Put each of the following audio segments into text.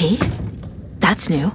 key? That's new.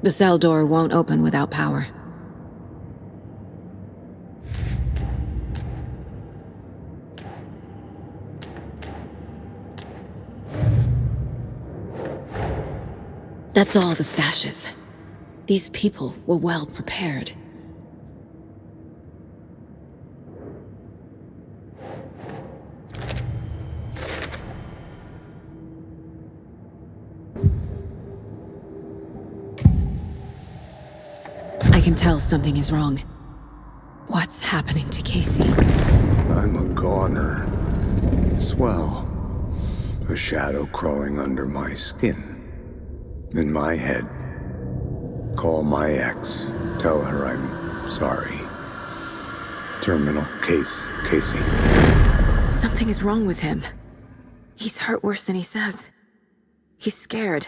The cell door won't open without power. That's all the stashes. These people were well prepared. I can tell something is wrong. What's happening to Casey? I'm a goner. Swell. A shadow crawling under my skin. In my head. Call my ex. Tell her I'm sorry. Terminal case, Casey. Something is wrong with him. He's hurt worse than he says. He's scared.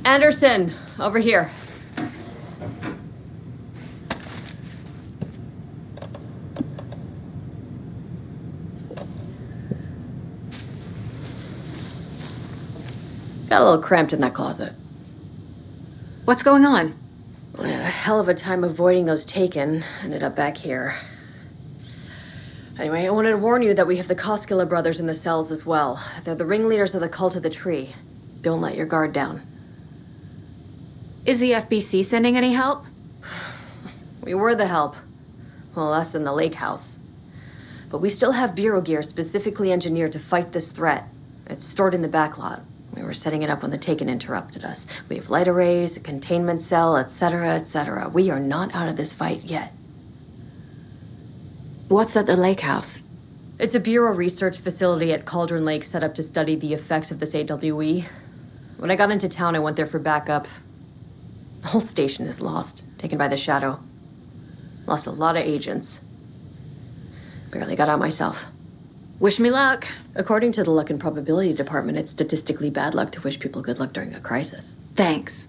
Anderson, over here. Got a little cramped in that closet. What's going on? I had a hell of a time avoiding those taken. Ended up back here. Anyway, I wanted to warn you that we have the Koskela brothers in the cells as well. They're the ringleaders of the Cult of the Tree. Don't let your guard down. Is the FBC sending any help? We were the help. Well, us in the lake house. But we still have bureau gear specifically engineered to fight this threat. It's stored in the back lot. We were setting it up when the Taken interrupted us. We have light arrays, a containment cell, etc., etc. We are not out of this fight yet. What's at the lake house? It's a bureau research facility at Cauldron Lake set up to study the effects of this AWE. When I got into town, I went there for backup. The whole station is lost, taken by the shadow. Lost a lot of agents. Barely got out myself. Wish me luck. According to the luck and probability department, it's statistically bad luck to wish people good luck during a crisis. Thanks.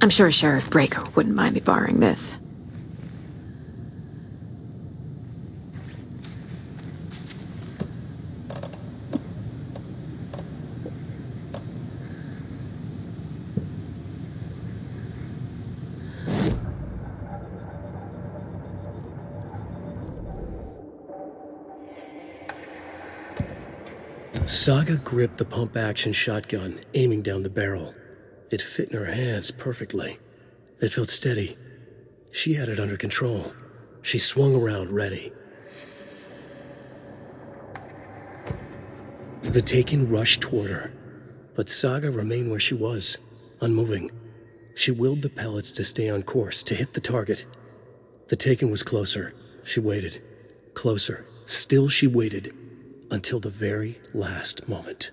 I'm sure Sheriff Braco wouldn't mind me borrowing this. Saga gripped the pump-action shotgun, aiming down the barrel. It fit in her hands perfectly. It felt steady. She had it under control. She swung around, ready. The Taken rushed toward her, but Saga remained where she was, unmoving. She willed the pellets to stay on course, to hit the target. The Taken was closer. She waited. Closer. Still she waited. Until the very last moment.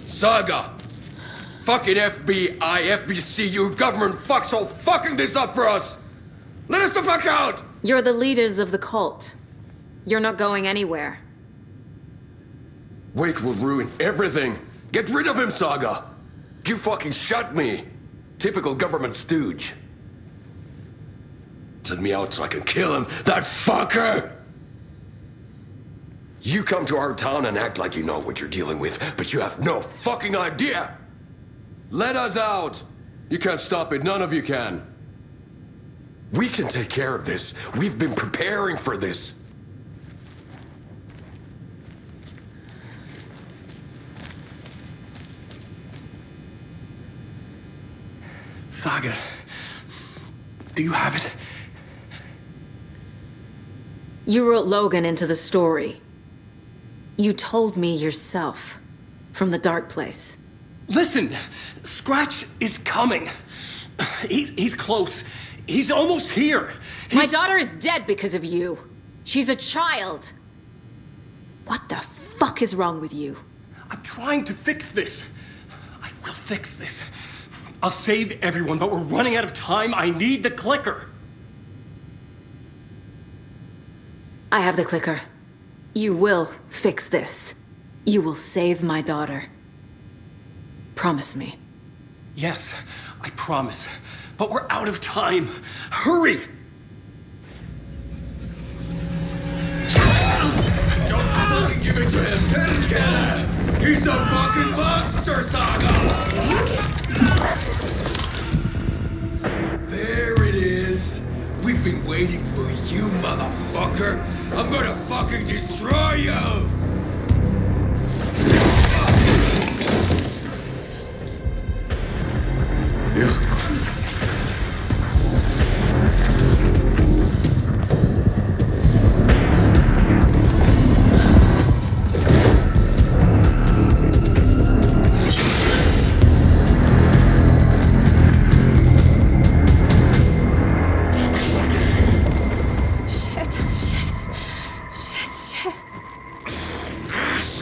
Saga! Fucking FBI, FBC, your government fucks all fucking this up for us! Let us the fuck out! You're the leaders of the cult. You're not going anywhere. Wake will ruin everything. Get rid of him, Saga! You fucking shot me! Typical government stooge. Let me out so I can kill him, that fucker! You come to our town and act like you know what you're dealing with, but you have no fucking idea! Let us out! You can't stop it, none of you can. We can take care of this. We've been preparing for this. Saga, do you have it? You wrote Logan into the story. You told me yourself. From the dark place. Listen, Scratch is coming. He's close. He's almost here. My daughter is dead because of you. She's a child. What the fuck is wrong with you? I'm trying to fix this. I will fix this. I'll save everyone, but we're running out of time. I need the clicker. I have the clicker. You will fix this. You will save my daughter. Promise me. Yes, I promise. But we're out of time. Hurry! Don't fucking give it to him! Didn't get it! He's a fucking monster, Saga! There it is! We've been waiting for you, motherfucker! I'm gonna fucking destroy you!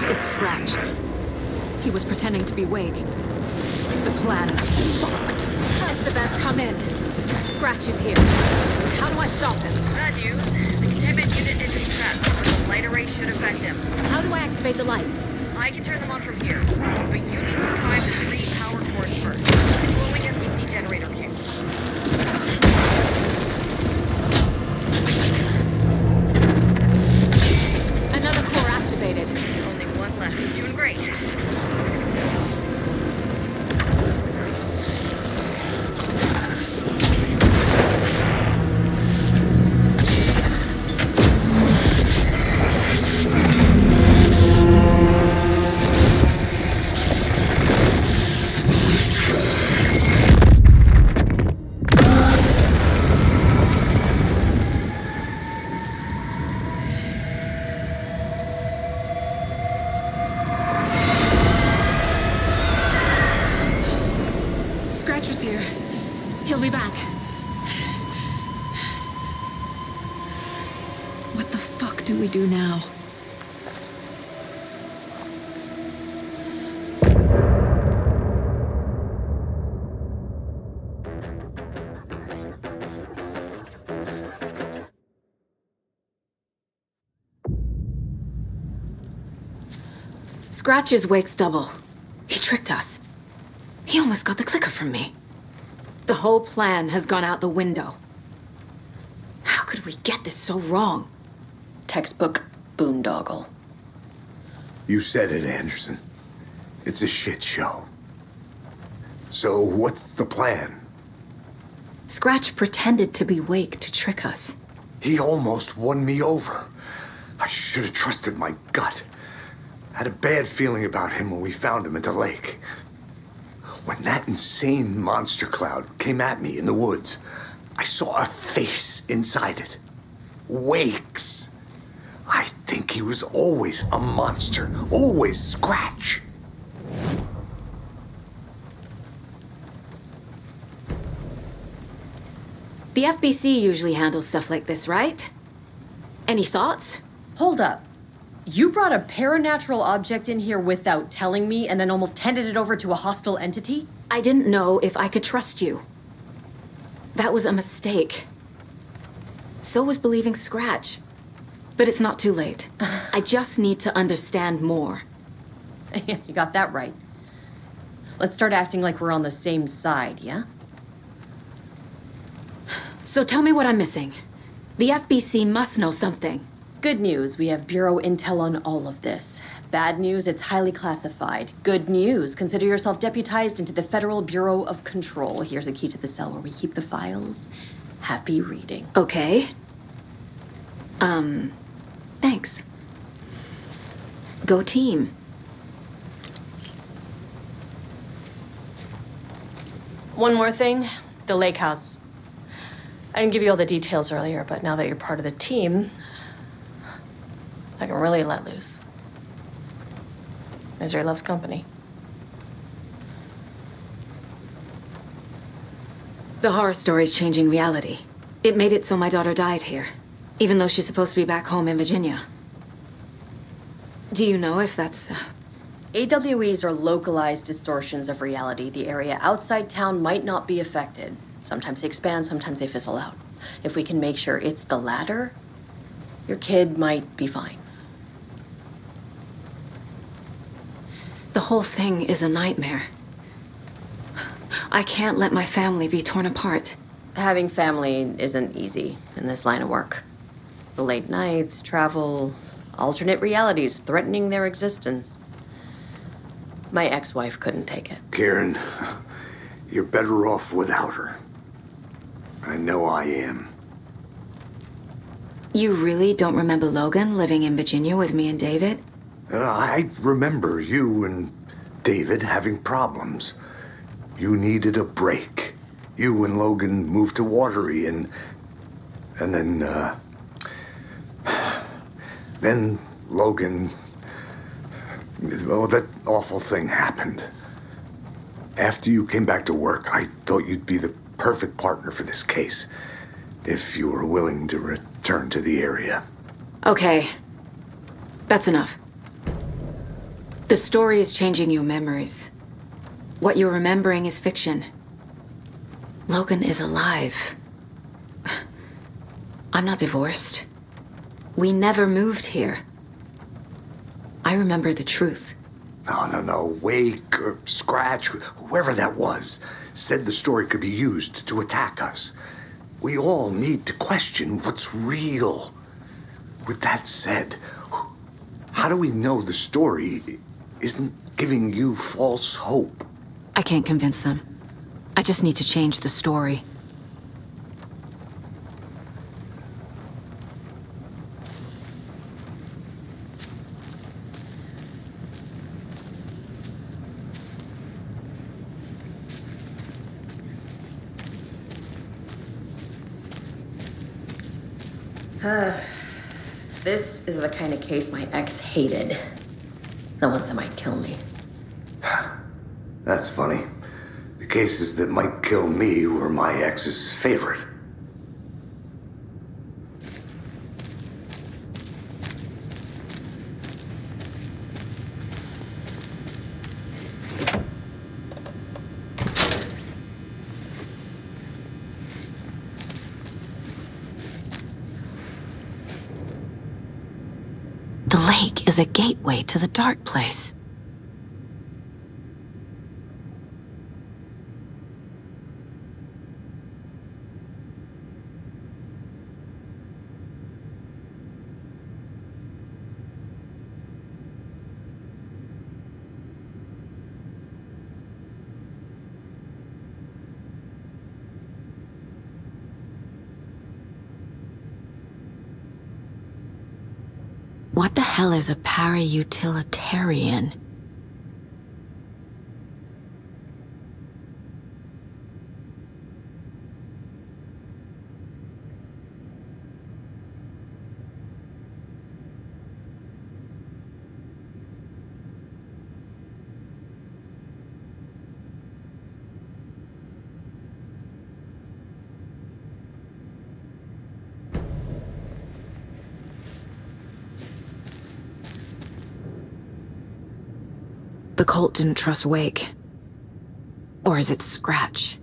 It's Scratch. He was pretending to be Wake. The plan is fucked. Estevez, come in. Scratch is here. How do I stop him? Bad news. The containment unit is in trapped, but the light array should affect him. How do I activate the lights? I can turn them on from here, but you need to prime the 3 power cores first. The glowing NPC generator cues. Another core activated. Only one left. Doing great. Scratch was here. He'll be back. What the fuck do we do now? Scratch is Wake's double. He tricked us. He almost got the clicker from me. The whole plan has gone out the window. How could we get this so wrong? Textbook boondoggle. You said it, Anderson. It's a shit show. So what's the plan? Scratch pretended to be Wake to trick us. He almost won me over. I should have trusted my gut. I had a bad feeling about him when we found him at the lake. When that insane monster cloud came at me in the woods, I saw a face inside it. Wake's. I think he was always a monster, always Scratch. The FBC usually handles stuff like this, right? Any thoughts? Hold up. You brought a paranatural object in here without telling me and then almost handed it over to a hostile entity? I didn't know if I could trust you. That was a mistake. So was believing Scratch. But it's not too late. I just need to understand more. You got that right. Let's start acting like we're on the same side, yeah? So tell me what I'm missing. The FBC must know something. Good news, we have Bureau intel on all of this. Bad news, it's highly classified. Good news, consider yourself deputized into the Federal Bureau of Control. Here's a key to the cell where we keep the files. Happy reading. Okay. Thanks. Go team. One more thing, the lake house. I didn't give you all the details earlier, but now that you're part of the team, I can really let loose. Misery loves company. The horror story's changing reality. It made it so my daughter died here, even though she's supposed to be back home in Virginia. Do you know if that's AWEs are localized distortions of reality. The area outside town might not be affected. Sometimes they expand, sometimes they fizzle out. If we can make sure it's the latter, your kid might be fine. The whole thing is a nightmare. I can't let my family be torn apart. Having family isn't easy in this line of work. The late nights, travel, alternate realities threatening their existence. My ex-wife couldn't take it. Kieran, you're better off without her. I know I am. You really don't remember Logan living in Virginia with me and David? I remember you and David having problems. You needed a break. You and Logan moved to Watery and then Logan, well, that awful thing happened. After you came back to work, I thought you'd be the perfect partner for this case, if you were willing to return to the area. Okay. That's enough. The story is changing your memories. What you're remembering is fiction. Logan is alive. I'm not divorced. We never moved here. I remember the truth. No. Wake or Scratch, whoever that was, said the story could be used to attack us. We all need to question what's real. With that said, how do we know the story isn't giving you false hope? I can't convince them. I just need to change the story. This is the kind of case my ex hated. The ones that might kill me. That's funny. The cases that might kill me were my ex's favorite. The lake is a gateway to the dark place. What the hell is a para-utilitarian? The cult didn't trust Wake. Or is it Scratch?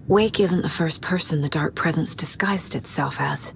Wake isn't the first person the Dark Presence disguised itself as.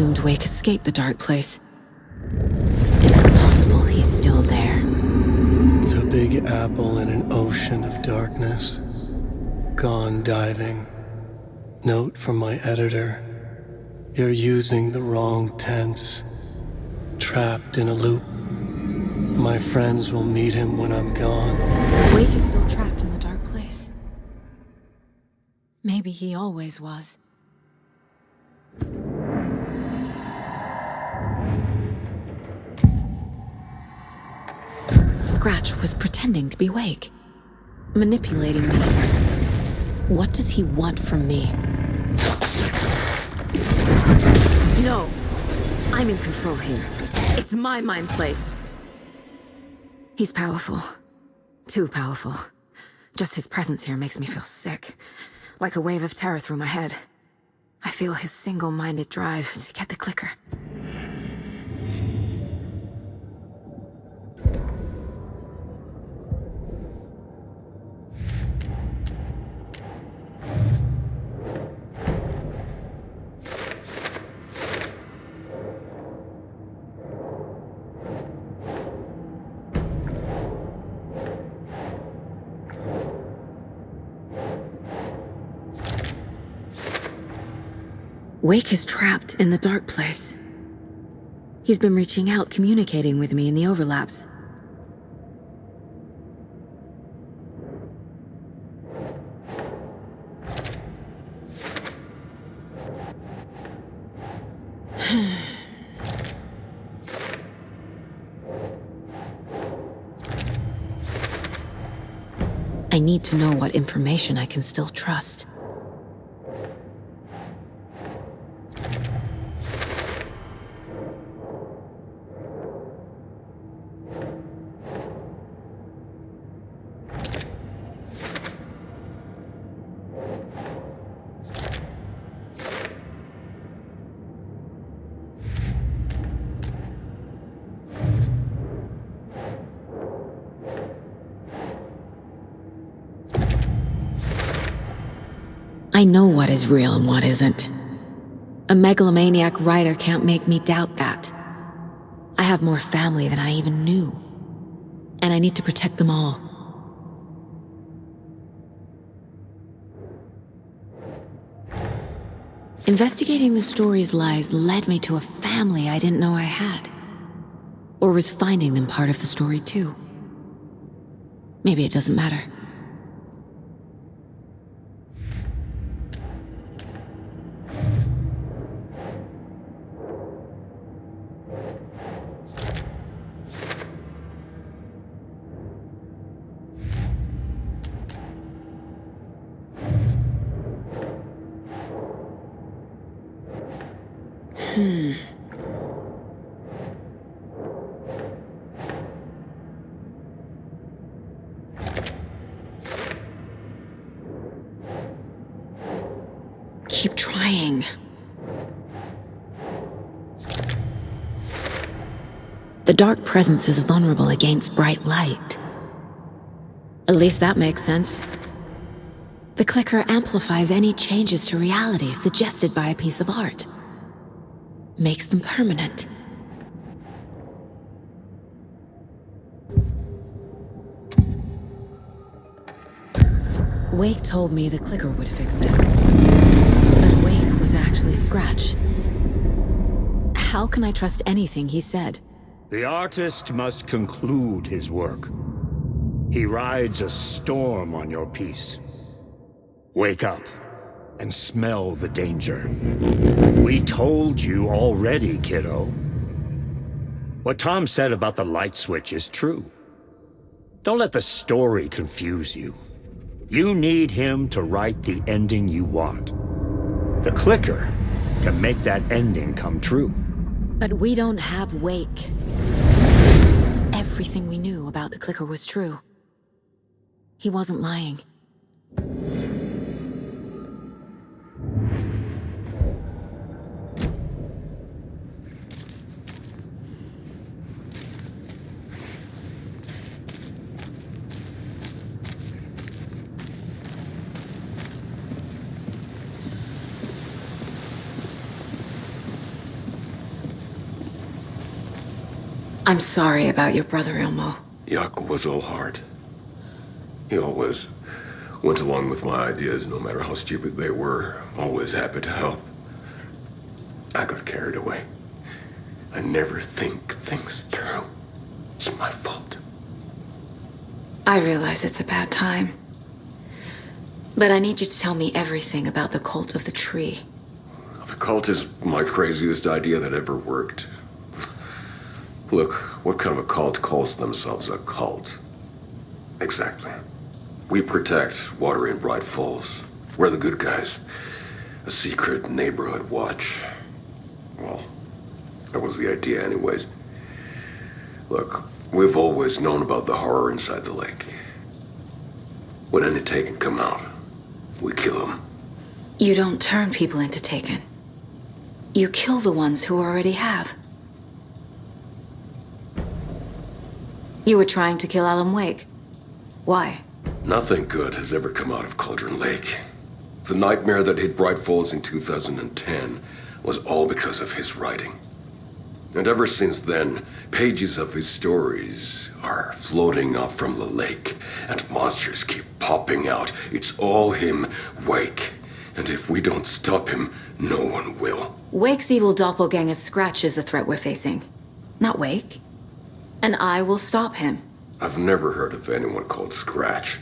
assumed Wake escaped the dark place. Is it possible he's still there? The Big Apple in an ocean of darkness. Gone diving. Note from my editor. You're using the wrong tense. Trapped in a loop. My friends will meet him when I'm gone. Wake is still trapped in the dark place. Maybe he always was. Scratch was pretending to be Wake. Manipulating me. What does he want from me? No! I'm in control here. It's my mind place. He's powerful. Too powerful. Just his presence here makes me feel sick. Like a wave of terror through my head. I feel his single-minded drive to get the clicker. Wake is trapped in the dark place. He's been reaching out, communicating with me in the overlaps. I need to know what information I can still trust. I know what is real and what isn't. A megalomaniac writer can't make me doubt that. I have more family than I even knew. And I need to protect them all. Investigating the story's lies led me to a family I didn't know I had. Or was finding them part of the story too. Maybe it doesn't matter. Keep trying. The dark presence is vulnerable against bright light. At least that makes sense. The clicker amplifies any changes to reality suggested by a piece of art. Makes them permanent. Wake told me the clicker would fix this. But Wake was actually Scratch. How can I trust anything he said? The artist must conclude his work. He rides a storm on your piece. Wake up and smell the danger. We told you already, kiddo. What Tom said about the light switch is true. Don't let the story confuse you. You need him to write the ending you want. The clicker can make that ending come true. But we don't have Wake. Everything we knew about the clicker was true. He wasn't lying. I'm sorry about your brother, Ilmo. Jaakko was all heart. He always went along with my ideas, no matter how stupid they were. Always happy to help. I got carried away. I never think things through. It's my fault. I realize it's a bad time. But I need you to tell me everything about the cult of the tree. The cult is my craziest idea that ever worked. Look, what kind of a cult calls themselves a cult? Exactly. We protect water in Bright Falls. We're the good guys. A secret neighborhood watch. Well, that was the idea anyways. Look, we've always known about the horror inside the lake. When any Taken come out, we kill them. You don't turn people into Taken. You kill the ones who already have. You were trying to kill Alan Wake. Why? Nothing good has ever come out of Cauldron Lake. The nightmare that hit Bright Falls in 2010 was all because of his writing. And ever since then, pages of his stories are floating up from the lake, and monsters keep popping out. It's all him, Wake. And if we don't stop him, no one will. Wake's evil doppelganger Scratch is the threat we're facing, not Wake. And I will stop him. I've never heard of anyone called Scratch.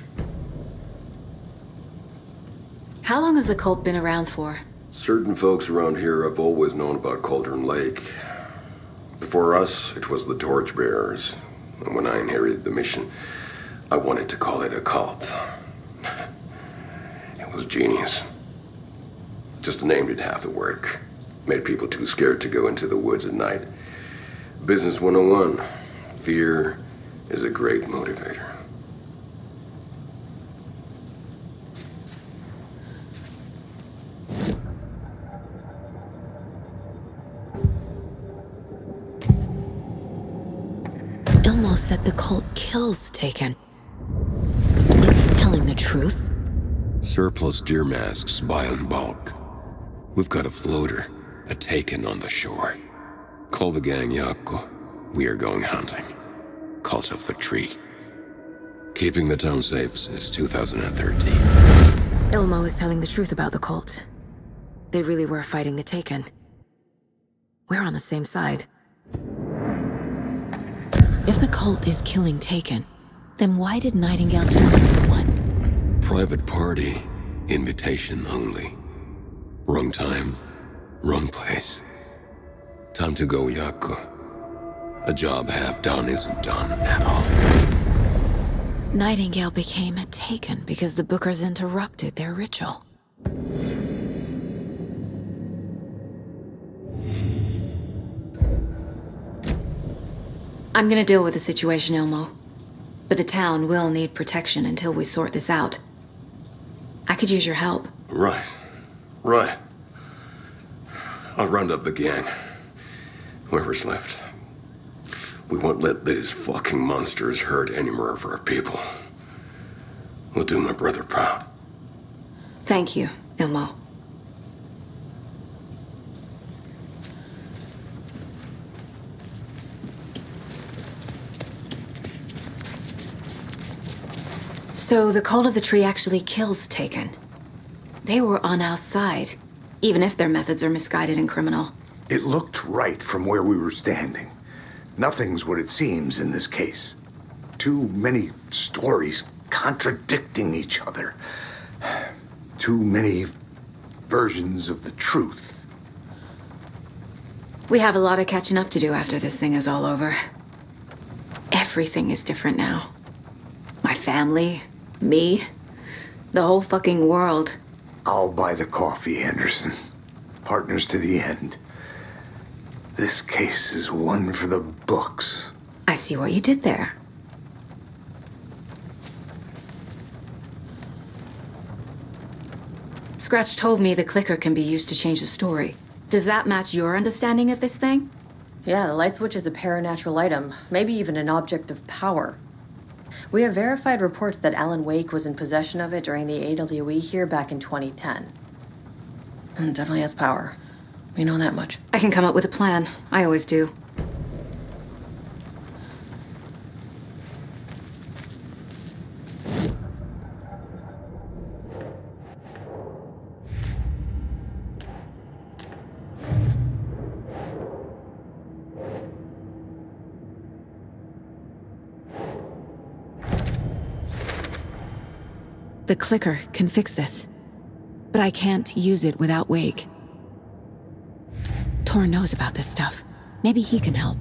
How long has the cult been around for? Certain folks around here have always known about Cauldron Lake. Before us, it was the Torchbearers. And when I inherited the mission, I wanted to call it a cult. It was genius. Just a name did half the work. Made people too scared to go into the woods at night. Business 101. Fear is a great motivator. Ilmo said the cult kills Taken. Is he telling the truth? Surplus deer masks buy in bulk. We've got a floater, a Taken on the shore. Call the gang Jaakko. We are going hunting. Cult of the Tree. Keeping the town safe since 2013. Ilmo is telling the truth about the cult. They really were fighting the Taken. We're on the same side. If the cult is killing Taken, then why did Nightingale turn into one? Private party, invitation only. Wrong time, wrong place. Time to go, Jaakko. A job half done isn't done at all. Nightingale became a Taken because the Bookers interrupted their ritual. I'm gonna deal with the situation, Ilmo. But the town will need protection until we sort this out. I could use your help. Right. I'll round up the gang. Whoever's left. We won't let these fucking monsters hurt any more of our people. We'll do my brother proud. Thank you, Ilmo. So the Cult of the Tree actually kills Taken. They were on our side, even if their methods are misguided and criminal. It looked right from where we were standing. Nothing's what it seems in this case. Too many stories contradicting each other. Too many versions of the truth. We have a lot of catching up to do after this thing is all over. Everything is different now. My family, me, the whole fucking world. I'll buy the coffee, Anderson. Partners to the end. This case is one for the books. I see what you did there. Scratch told me the clicker can be used to change the story. Does that match your understanding of this thing? Yeah, the light switch is a paranatural item, maybe even an object of power. We have verified reports that Alan Wake was in possession of it during the AWE here back in 2010. Definitely has power. We know that much. I can come up with a plan. I always do. The clicker can fix this. But I can't use it without Wake. Tor knows about this stuff. Maybe he can help.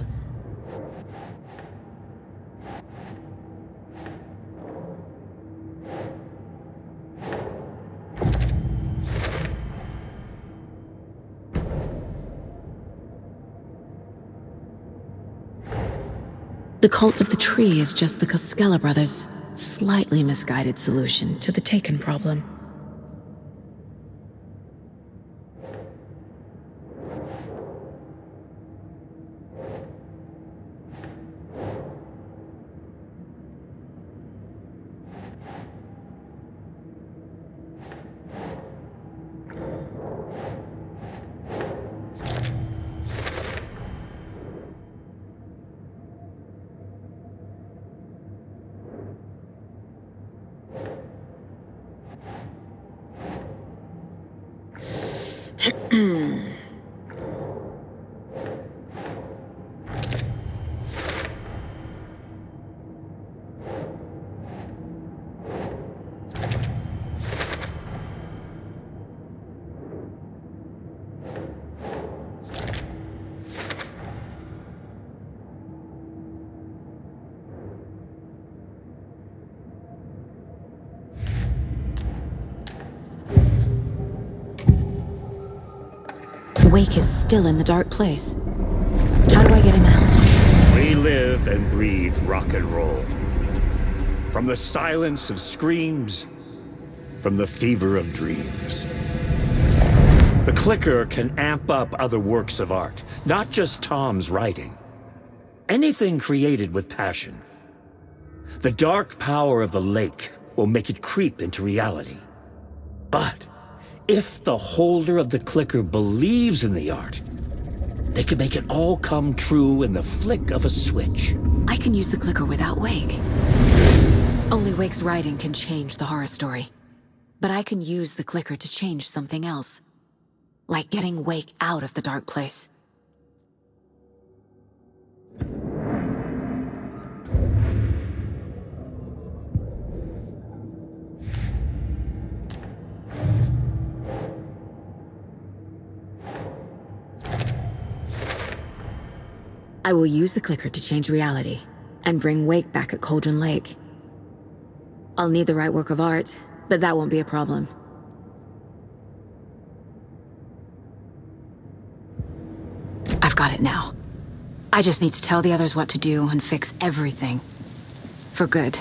The cult of the tree is just the Koskela brothers' slightly misguided solution to the Taken problem. Wake is still in the dark place. How do I get him out? We live and breathe rock and roll. From the silence of screams, from the fever of dreams. The clicker can amp up other works of art, not just Tom's writing. Anything created with passion. The dark power of the lake will make it creep into reality. But if the holder of the clicker believes in the art, they can make it all come true in the flick of a switch. I can use the clicker without Wake. Only Wake's writing can change the horror story. But I can use the clicker to change something else. Like getting Wake out of the dark place. I will use the clicker to change reality, and bring Wake back at Cauldron Lake. I'll need the right work of art, but that won't be a problem. I've got it now. I just need to tell the others what to do and fix everything. For good.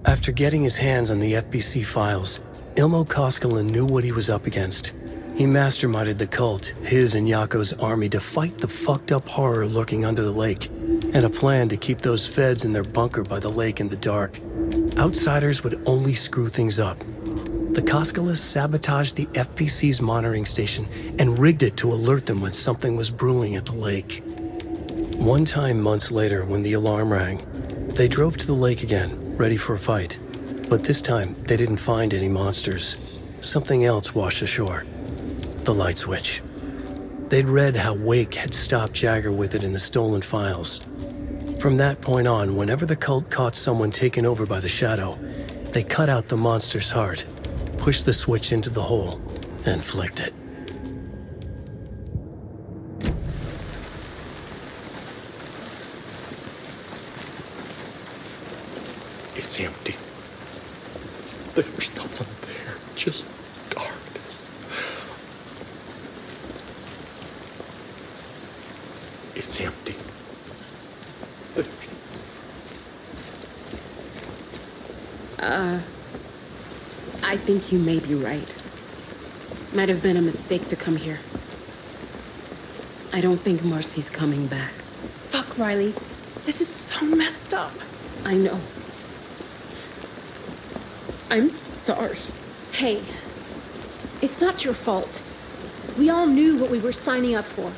After getting his hands on the FBC files, Ilmo Koskela knew what he was up against. He masterminded the cult, his and Yako's army, to fight the fucked up horror lurking under the lake, and a plan to keep those feds in their bunker by the lake in the dark. Outsiders would only screw things up. The Koskelas sabotaged the FBC's monitoring station and rigged it to alert them when something was brewing at the lake. One time months later, when the alarm rang, they drove to the lake again, ready for a fight. But this time, they didn't find any monsters. Something else washed ashore. The light switch. They'd read how Wake had stopped Jagger with it in the stolen files. From that point on, whenever the cult caught someone taken over by the shadow, they cut out the monster's heart, pushed the switch into the hole, and flicked it. It's empty. There's nothing there, just darkness. It's empty. I think you may be right. Might have been a mistake to come here. I don't think Marcy's coming back. Fuck, Riley. This is so messed up. I know. I'm sorry. Hey, it's not your fault. We all knew what we were signing up for.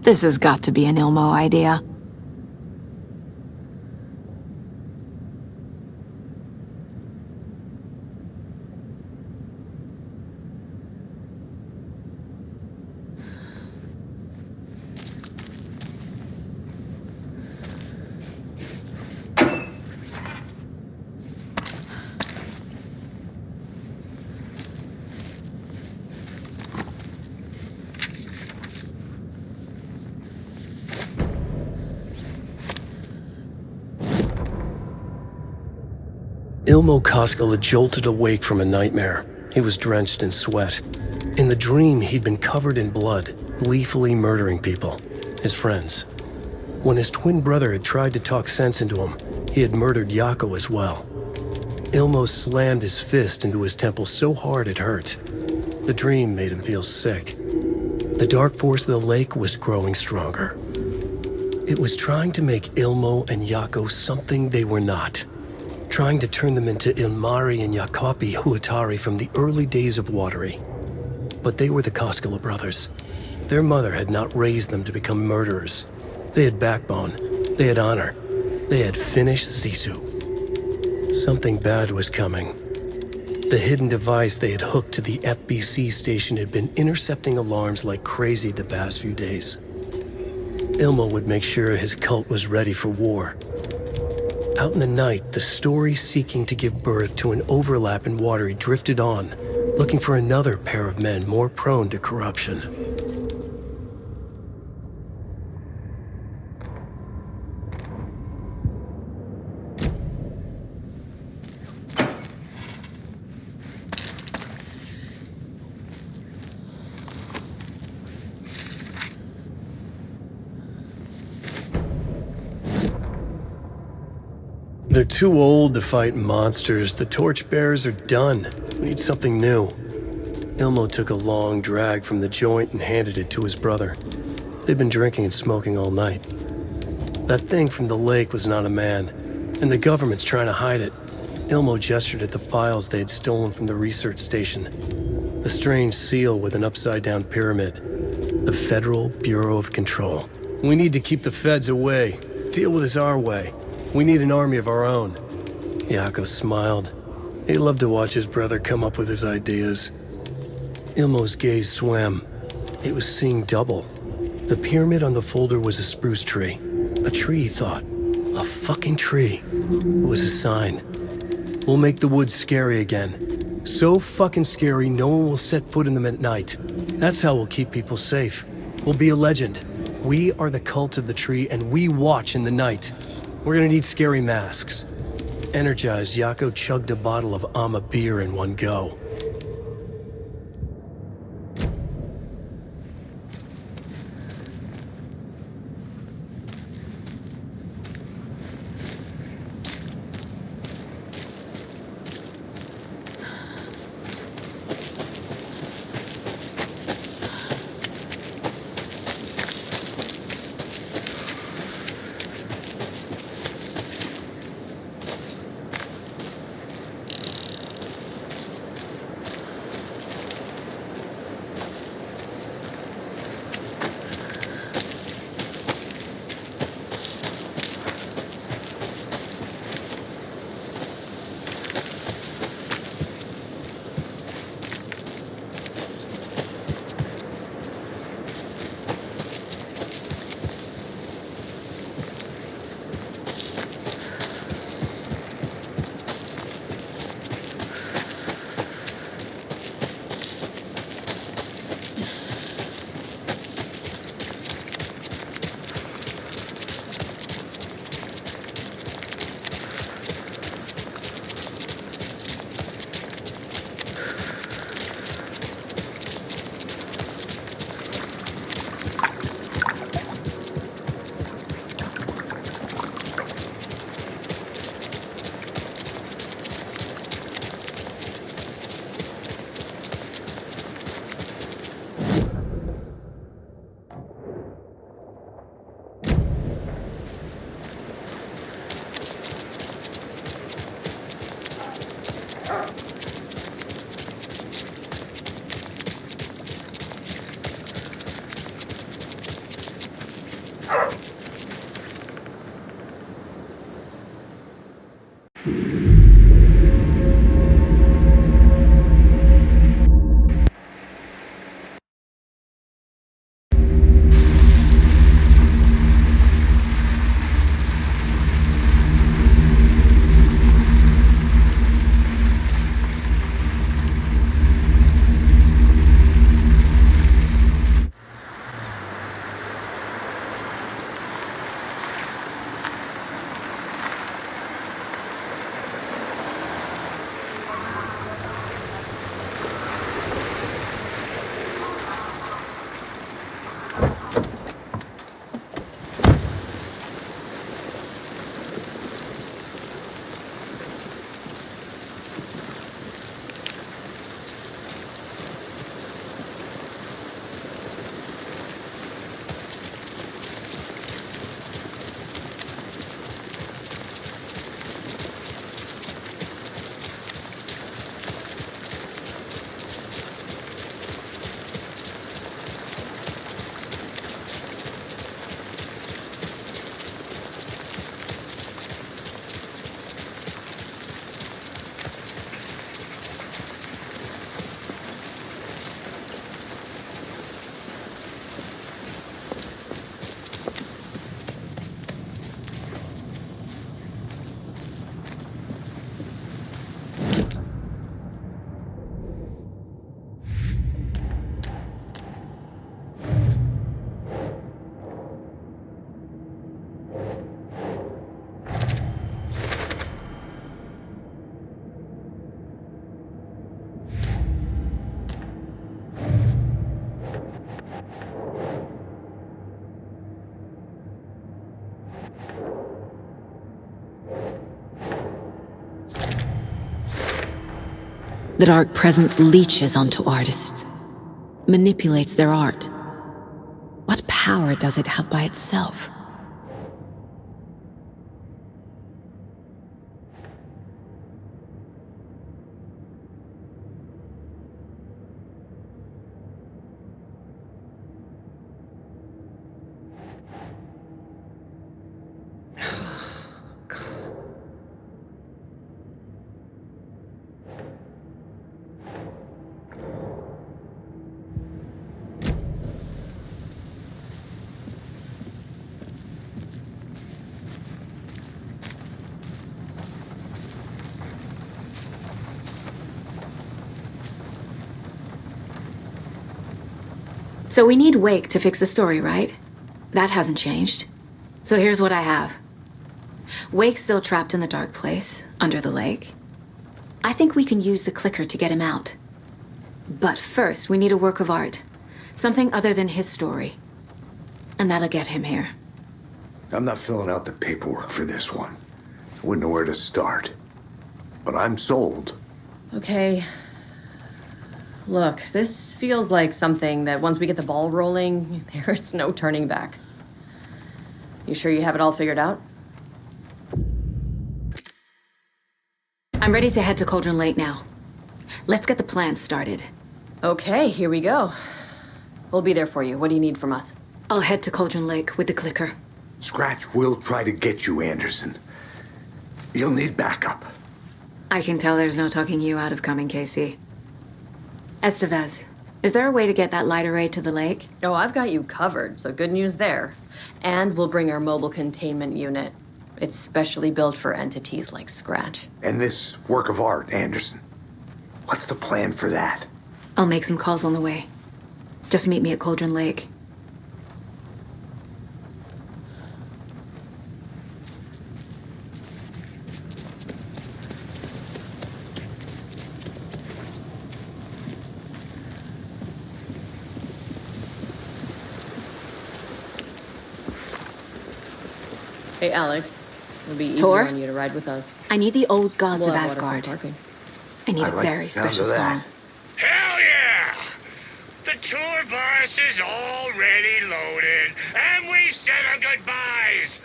This has got to be an Ilmo idea. Ilmo Koskela had jolted awake from a nightmare. He was drenched in sweat. In the dream, he'd been covered in blood, gleefully murdering people, his friends. When his twin brother had tried to talk sense into him, he had murdered Yako as well. Ilmo slammed his fist into his temple so hard it hurt. The dream made him feel sick. The dark force of the lake was growing stronger. It was trying to make Ilmo and Yako something they were not. Trying to turn them into Ilmari and Yakapi Huatari from the early days of Watery. But they were the Koskela brothers. Their mother had not raised them to become murderers. They had backbone. They had honor. They had finished Sisu. Something bad was coming. The hidden device they had hooked to the FBC station had been intercepting alarms like crazy the past few days. Ilmo would make sure his cult was ready for war. Out in the night, the story seeking to give birth to an overlap in Watery drifted on, looking for another pair of men more prone to corruption. They're too old to fight monsters. The torchbearers are done. We need something new. Ilmo took a long drag from the joint and handed it to his brother. They'd been drinking and smoking all night. That thing from the lake was not a man, and the government's trying to hide it. Ilmo gestured at the files they had stolen from the research station. A strange seal with an upside-down pyramid. The Federal Bureau of Control. We need to keep the feds away. Deal with this our way. We need an army of our own. Yako smiled. He loved to watch his brother come up with his ideas. Ilmo's gaze swam. He was seeing double. The pyramid on the folder was a spruce tree. A tree, he thought. A fucking tree. It was a sign. We'll make the woods scary again. So fucking scary, no one will set foot in them at night. That's how we'll keep people safe. We'll be a legend. We are the cult of the tree, and we watch in the night. We're gonna need scary masks. Energized, Yako chugged a bottle of Ama beer in one go. The Dark Presence leeches onto artists, manipulates their art. What power does it have by itself? So we need Wake to fix the story, right? That hasn't changed. So here's what I have. Wake's still trapped in the dark place, under the lake. I think we can use the clicker to get him out. But first, we need a work of art. Something other than his story. And that'll get him here. I'm not filling out the paperwork for this one. I wouldn't know where to start. But I'm sold. Okay. Look, this feels like something that once we get the ball rolling, there's no turning back. You sure you have it all figured out? I'm ready to head to Cauldron Lake now. Let's get the plan started. Okay, here we go. We'll be there for you. What do you need from us? I'll head to Cauldron Lake with the clicker. Scratch will try to get you, Anderson. You'll need backup. I can tell there's no talking you out of coming, Casey. Estevez, is there a way to get that light array to the lake? Oh, I've got you covered, so good news there. And we'll bring our mobile containment unit. It's specially built for entities like Scratch. And this work of art, Anderson. What's the plan for that? I'll make some calls on the way. Just meet me at Cauldron Lake. Hey, Alex. It'll be easier Tor? on you to ride with us. I need the old gods We'll of have waterfront Asgard. parking. I need I a like very the sound special of that. song. Hell yeah! The tour bus is already loaded, and we said our goodbyes.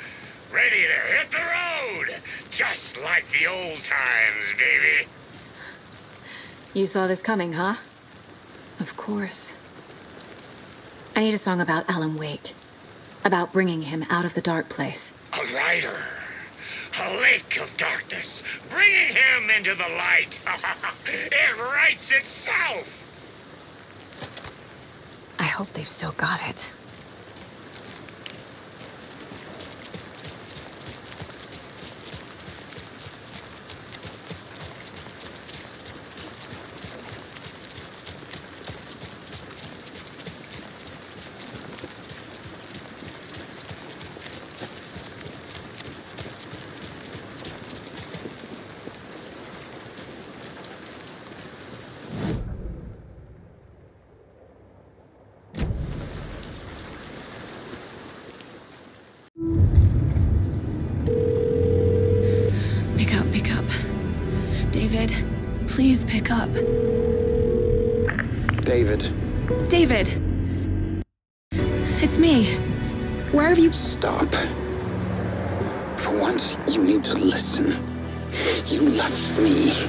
Ready to hit the road, just like the old times, baby. You saw this coming, huh? Of course. I need a song about Alan Wake. About bringing him out of the dark place. A rider, a lake of darkness, bringing him into the light. It writes itself. I hope they've still got it. Pick up. David, please pick up. David. David! It's me. Where have you... Stop. For once, you need to listen. You left me.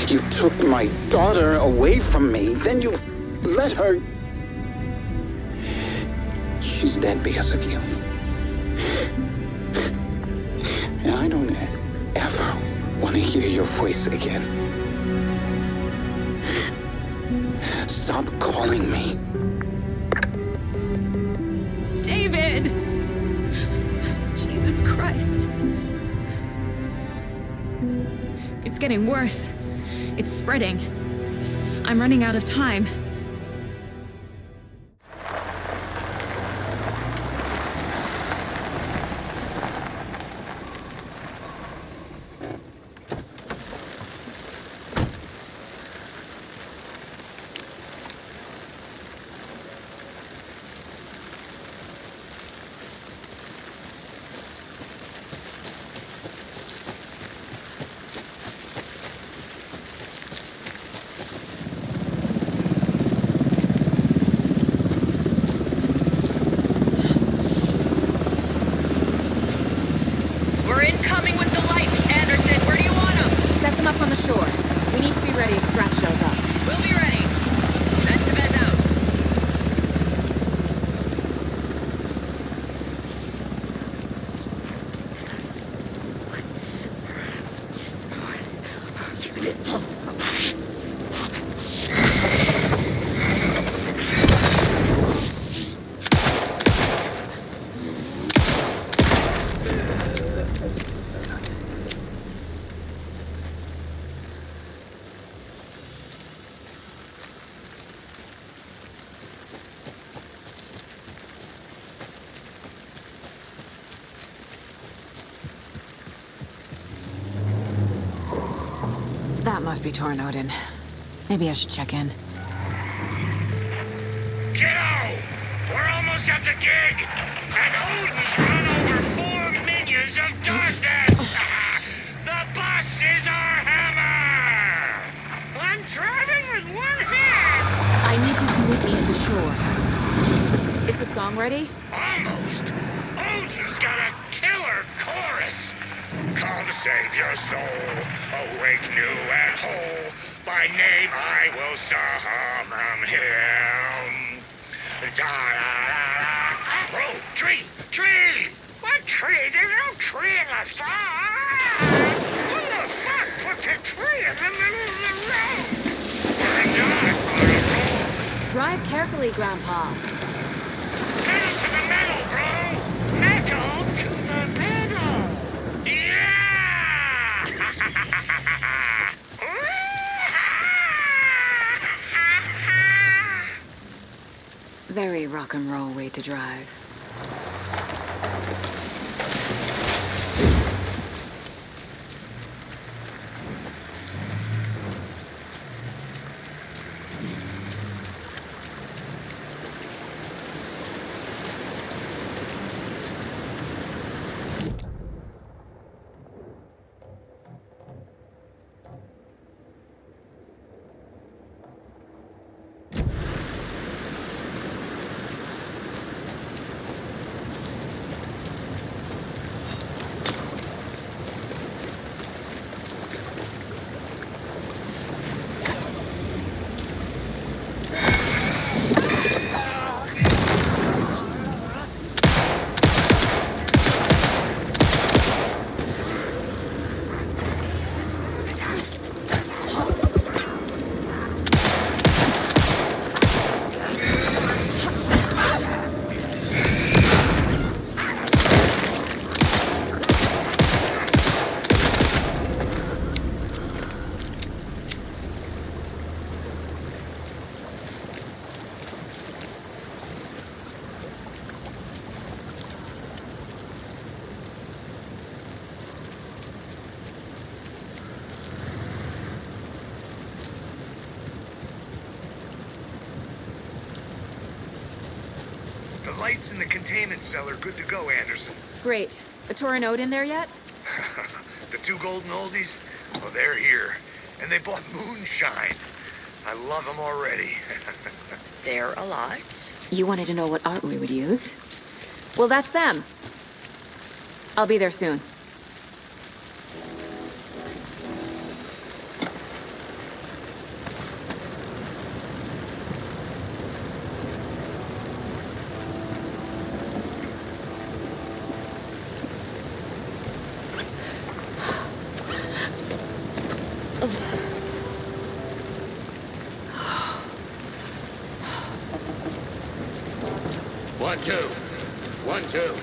You took my daughter away from me. Then you let her... She's dead because of you. And I don't ever want to hear your voice again. Stop calling me. David! Jesus Christ. It's getting worse. It's spreading. I'm running out of time. We're incoming with the lights. Anderson, where do you want them? Set them up on the shore. We need to be ready if Scratch shows up. We'll be ready. That's the best out. That must be torn Odin. Maybe I should check in. Kiddo! We're almost at the gig! And Odin's run over 4 minions of darkness! The bus is our hammer! I'm driving with one hand! I need you to meet me at the shore. Is the song ready? Almost! Odin's got a killer chorus! Come save your soul, awake new and whole. By name I will summon him. Da-da-da-da. Oh, tree! Tree! What tree? There's no tree in the song! Who the fuck puts a tree in the middle of the road? We're not on a roll. Drive carefully, Grandpa. Pedal to the metal, bro! Metal to the metal! Yeah! Very rock and roll way to drive. The lights in the containment cell are good to go, Anderson. Great. A Torin Odin there yet? The 2 golden oldies? Well, they're here. And they bought moonshine. I love them already. They're alive. You wanted to know what art we would use? Well, that's them. I'll be there soon. One, two. 1, 2.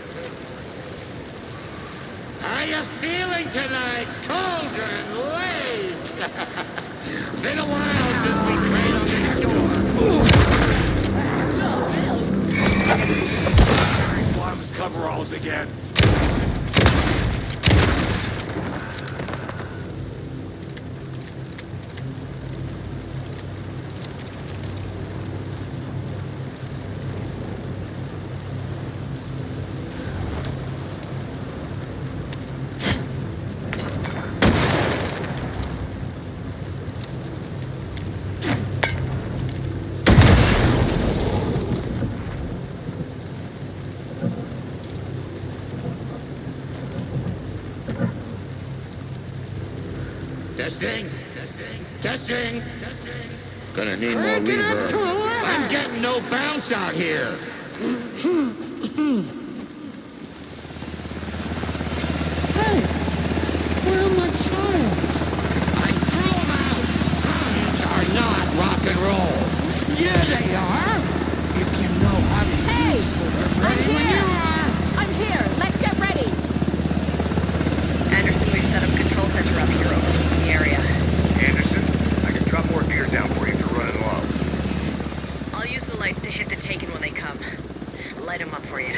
How you feeling tonight, Cauldron Lake? Been a while since we played on this shore. Bottom's coveralls again. Testing. Testing. Gonna need more reverb. I'm getting no bounce out here. Hey, where are my child? I threw them out. Signs are not rock and roll. Yeah, they are. If you know how to use them. I'm Ready when here. you are. I'm here. Let's get ready. Anderson, we've set up a control center up here over the area. Anderson, I can drop more gear down for you if you're running low. I'll use the lights to hit the Taken when they come. Light them up for you.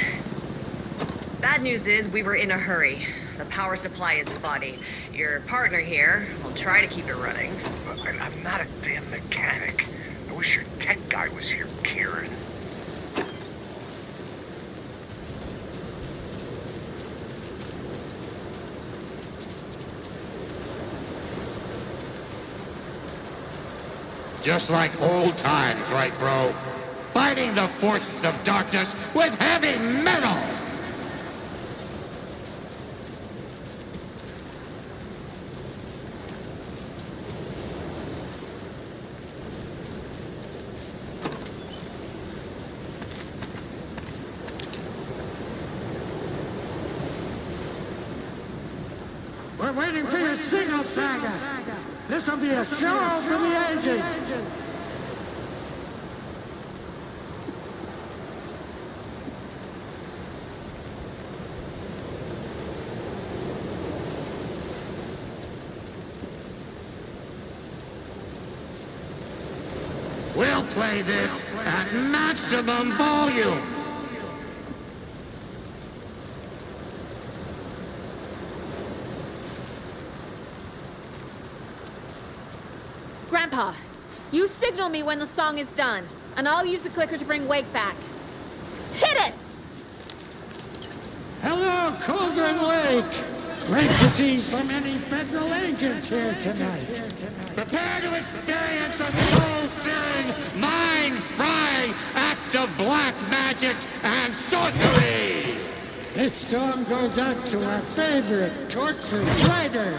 Bad news is we were in a hurry. The power supply is spotty. Your partner here will try to keep it running. I'm not a damn mechanic. I wish your tech guy was here, Kieran. Just like old times, right, bro? Fighting the forces of darkness with heavy metal! We're waiting for your signal, Saga. This'll be a show for the agent. We'll play this at maximum volume! Grandpa, you signal me when the song is done, and I'll use the clicker to bring Wake back. Hit it! Hello, Cauldron Lake. Great to see so many federal agents here tonight. Prepare to experience a soul-searing, mind-frying act of black magic and sorcery! This song goes out to our favorite tortured writer.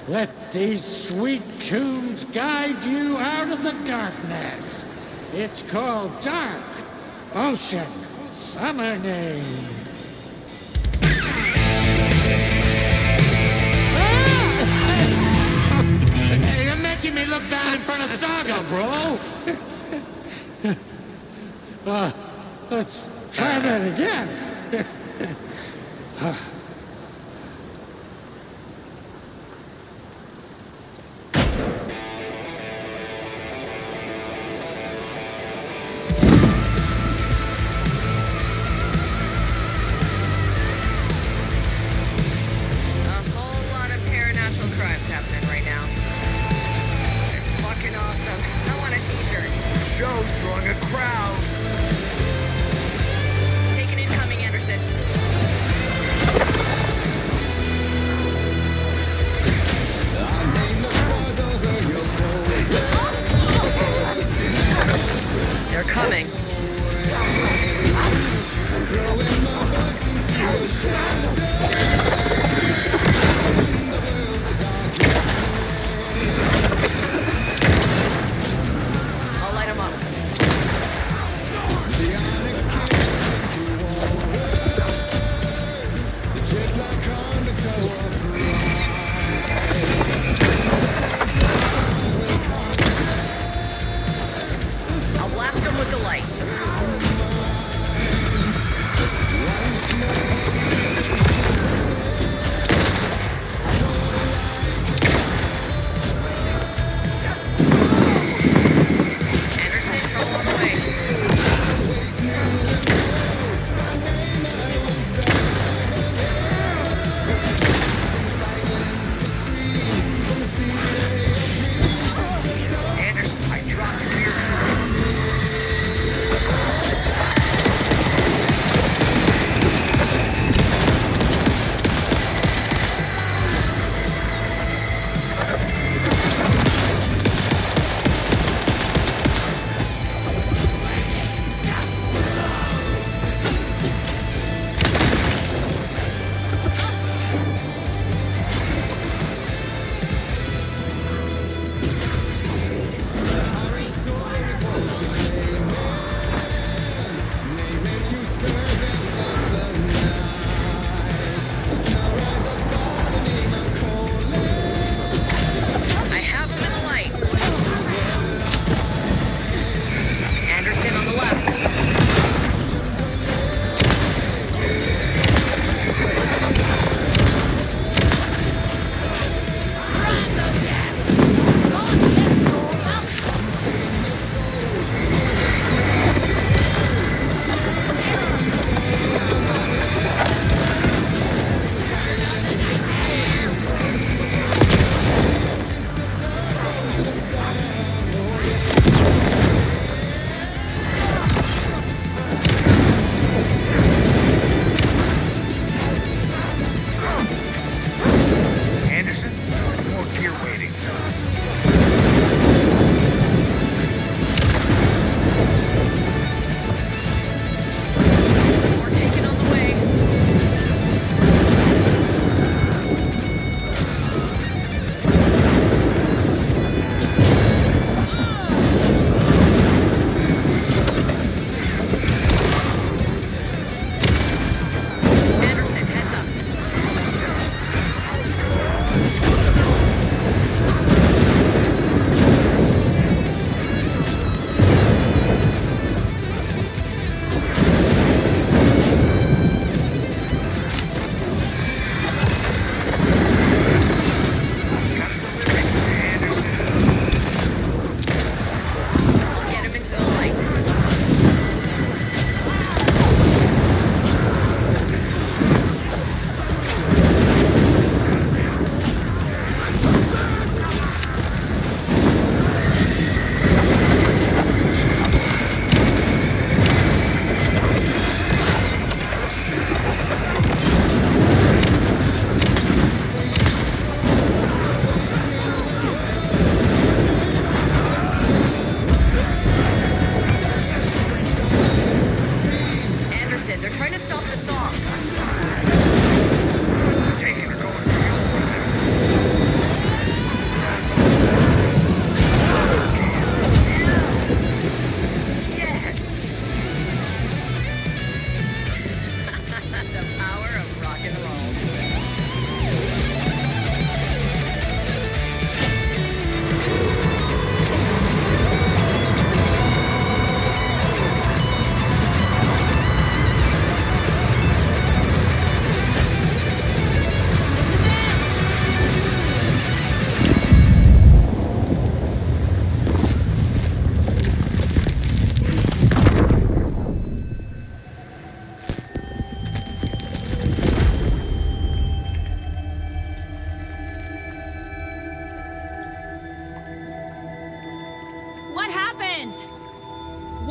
Let these sweet tunes guide you out of the darkness. It's called Dark Ocean Summoning. Hey, you're making me look bad in front of Saga, bro! Let's try that again. Taken incoming,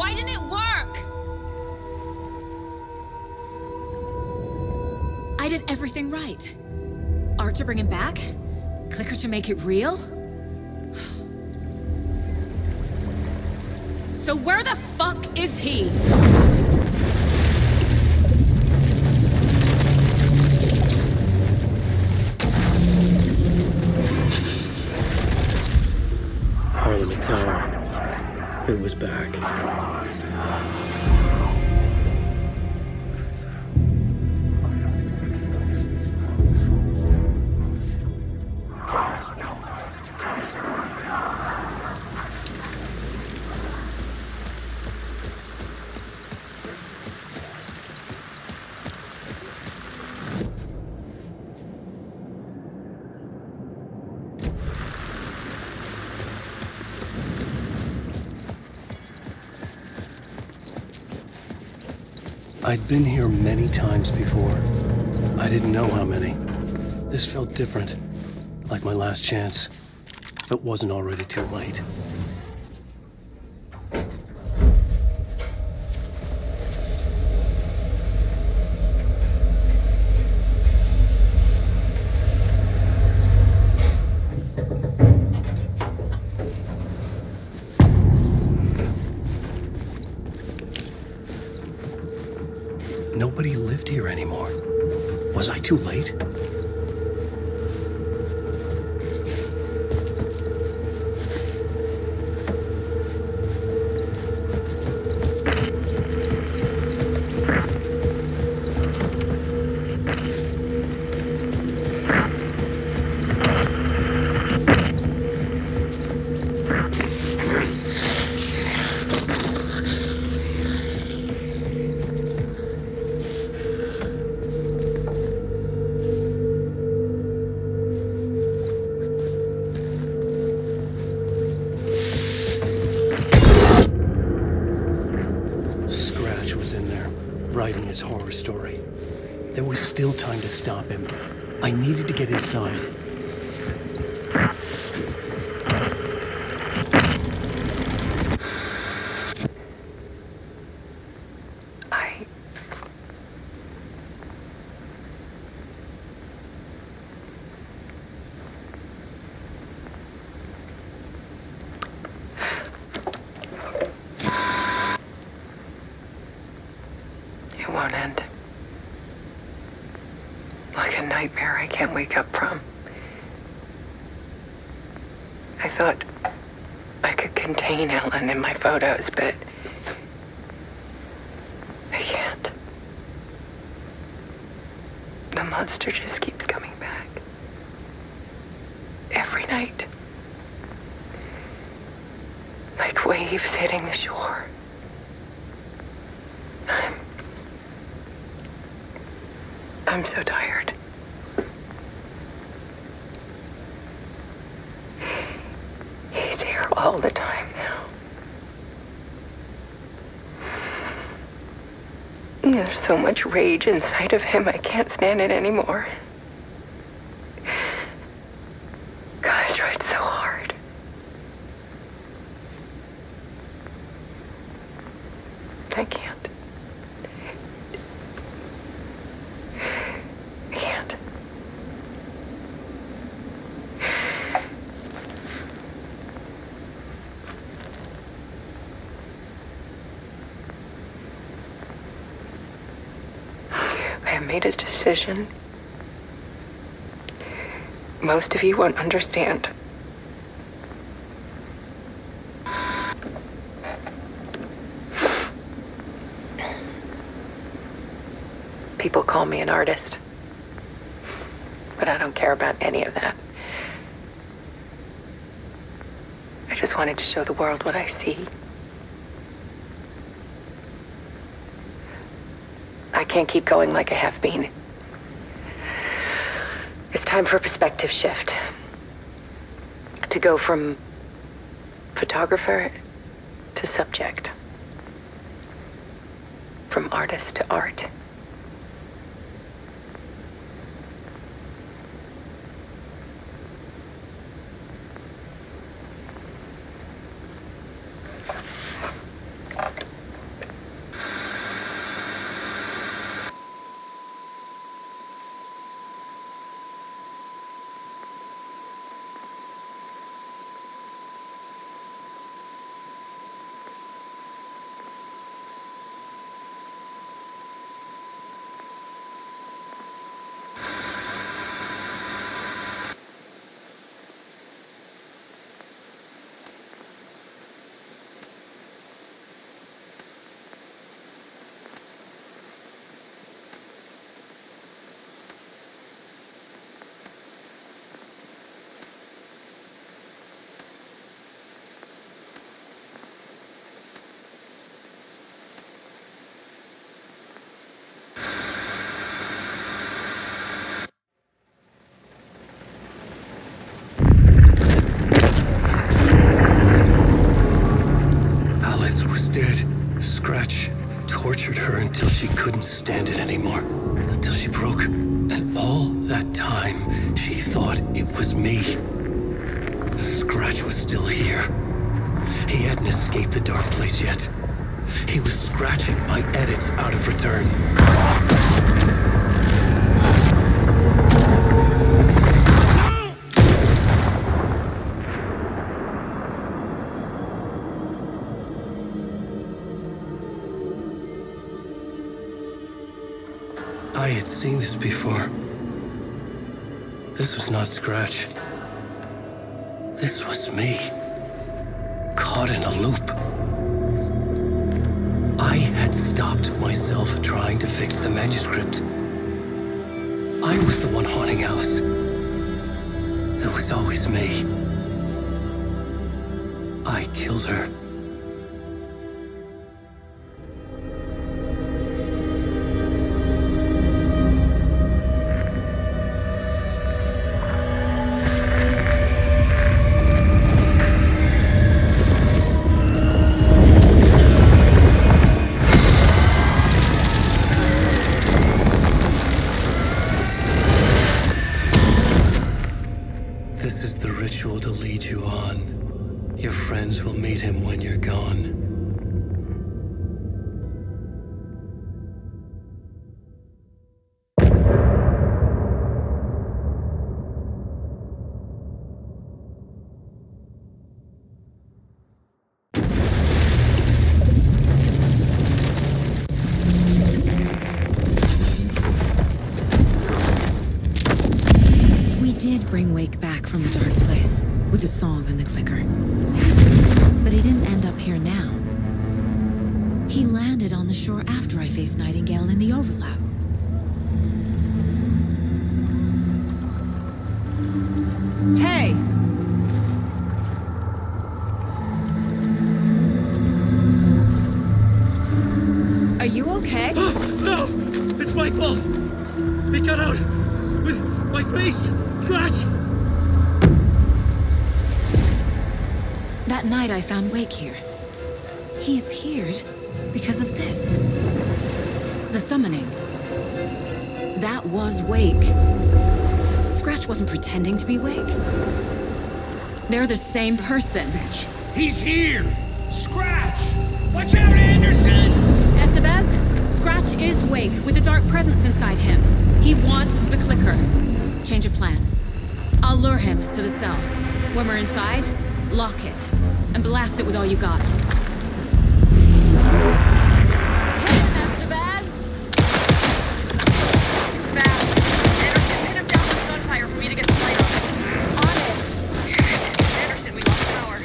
Why didn't it work? I did everything right. Art to bring him back? Clicker to make it real? So where the fuck is he? Parliament Tower. It was back. I'd been here many times before. I didn't know how many. This felt different, like my last chance, if it wasn't already too late. Nobody lived here anymore. Was I too late? Writing his horror story. There was still time to stop him. I needed to get inside. It won't end. Like a nightmare I can't wake up from. I thought I could contain Ellen in my photos, but I can't. The monster just keeps coming back. Every night. Like waves hitting the shore. I'm so tired. He's here all the time now. There's so much rage inside of him, I can't stand it anymore. God, I tried so hard. I can't. I have made a decision. Most of you won't understand. People call me an artist, but I don't care about any of that. I just wanted to show the world what I see. I can't keep going like I have been. It's time for a perspective shift. To go from photographer to subject. From artist to art. She couldn't stand it anymore until she broke. And all that time, she thought it was me. Scratch was still here. He hadn't escaped the dark place yet. He was scratching my edits out of return. I had seen this before. This was not Scratch. This was me. Caught in a loop. I had stopped myself trying to fix the manuscript. I was the one haunting Alice. It was always me. I killed her. This is the ritual to lead you on. Your friends will meet him when you're gone. Bring Wake back from the dark place with the song and the clicker. But he didn't end up here now. He landed on the shore after I faced Nightingale in the overlap. Hey! Are you okay? No! It's my fault! He got out with my face! Scratch! That night I found Wake here. He appeared because of this. The summoning. That was Wake. Scratch wasn't pretending to be Wake. They're the same person. He's here! Scratch! Watch out, Anderson! Estevez, Scratch is Wake with a dark presence inside him. He wants the clicker. Change of plan. I'll lure him to the cell. When we're inside, lock it, and blast it with all you got. Hit him, Estevez! Too fast. Anderson, pin him down with gunfire for me to get the light on. On it! Damn it. Anderson, we lost power.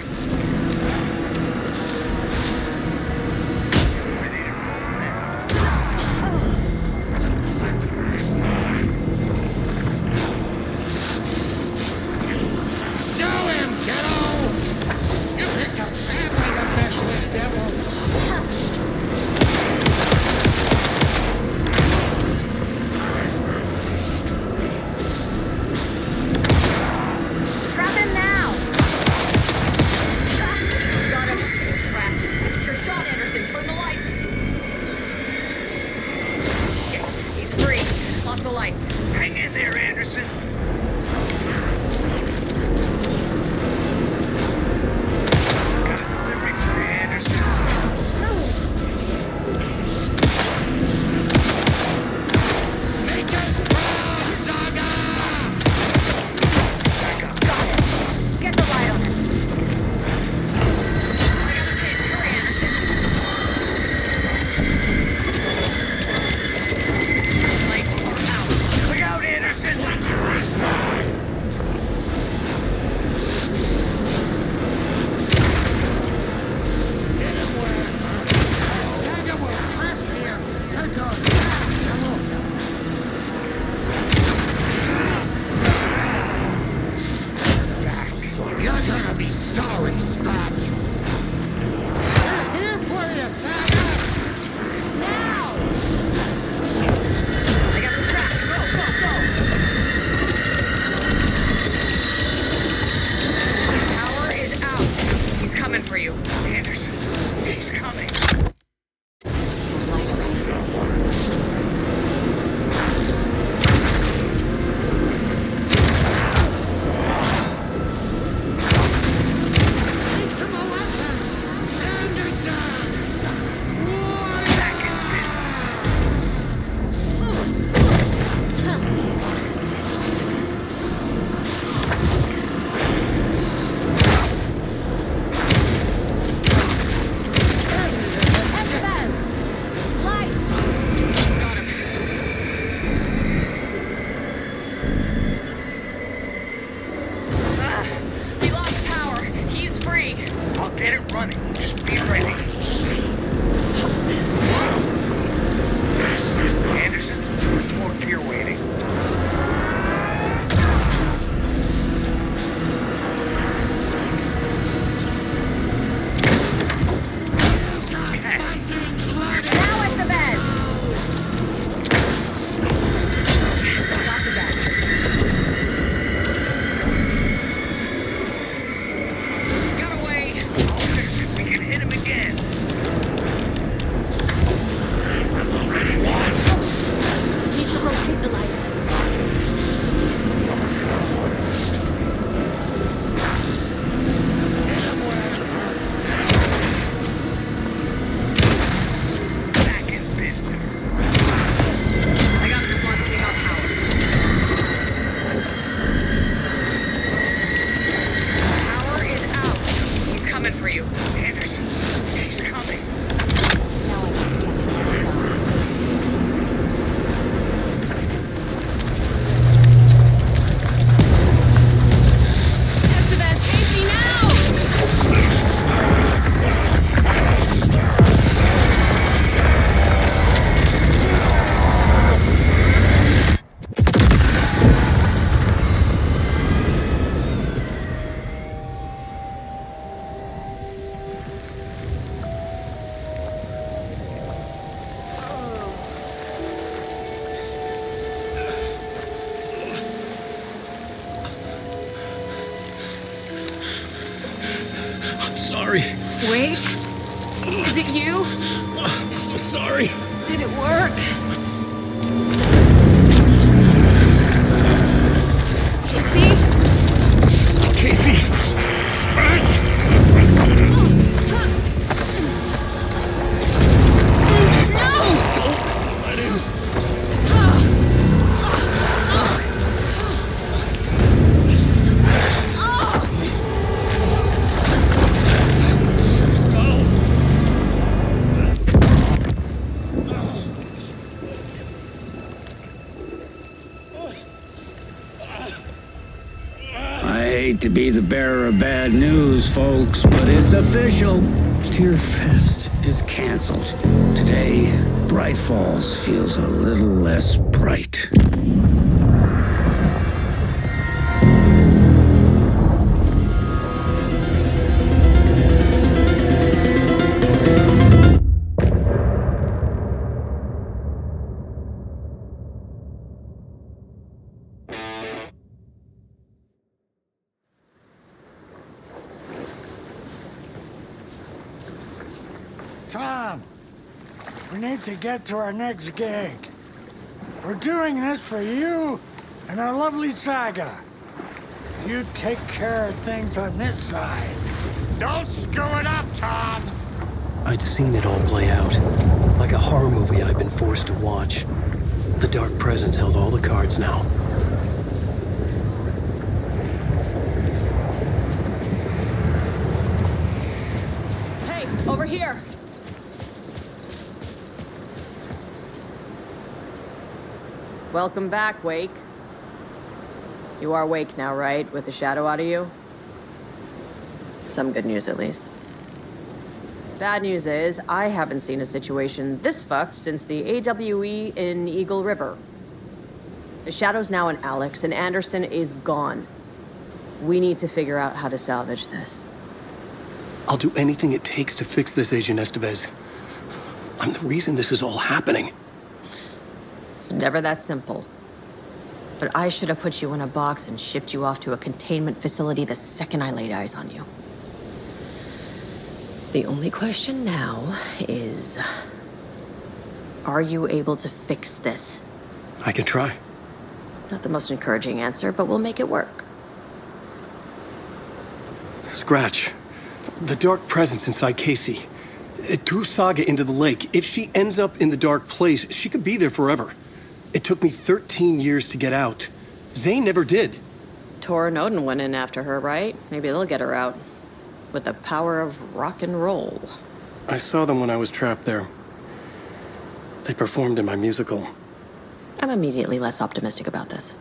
Show him, kiddo! You picked a family to mess with. Sorry. Wake? Is it you? I'm so sorry. Did it work? Casey? Casey! Scratch! Don't let him. I hate to be the bearer of bad news, folks, but it's official. Tear Fest is canceled. Today, Bright Falls feels a little less bright. Tom, we need to get to our next gig. We're doing this for you and our lovely Saga. You take care of things on this side. Don't screw it up, Tom! I'd seen it all play out. Like a horror movie I'd been forced to watch. The Dark Presence held all the cards now. Hey, over here! Welcome back, Wake. You are Wake now, right? With the shadow out of you? Some good news, at least. Bad news is, I haven't seen a situation this fucked since the AWE in Eagle River. The shadow's now in Alex, and Anderson is gone. We need to figure out how to salvage this. I'll do anything it takes to fix this, Agent Estevez. I'm the reason this is all happening. It's never that simple. But I should have put you in a box and shipped you off to a containment facility the second I laid eyes on you. The only question now is, are you able to fix this? I can try. Not the most encouraging answer, but we'll make it work. Scratch. The Dark Presence inside Casey. It threw Saga into the lake. If she ends up in the dark place, she could be there forever. It took me 13 years to get out. Zane never did. Tor and Odin went in after her, right? Maybe they'll get her out. With the power of rock and roll. I saw them when I was trapped there. They performed in my musical. I'm immediately less optimistic about this.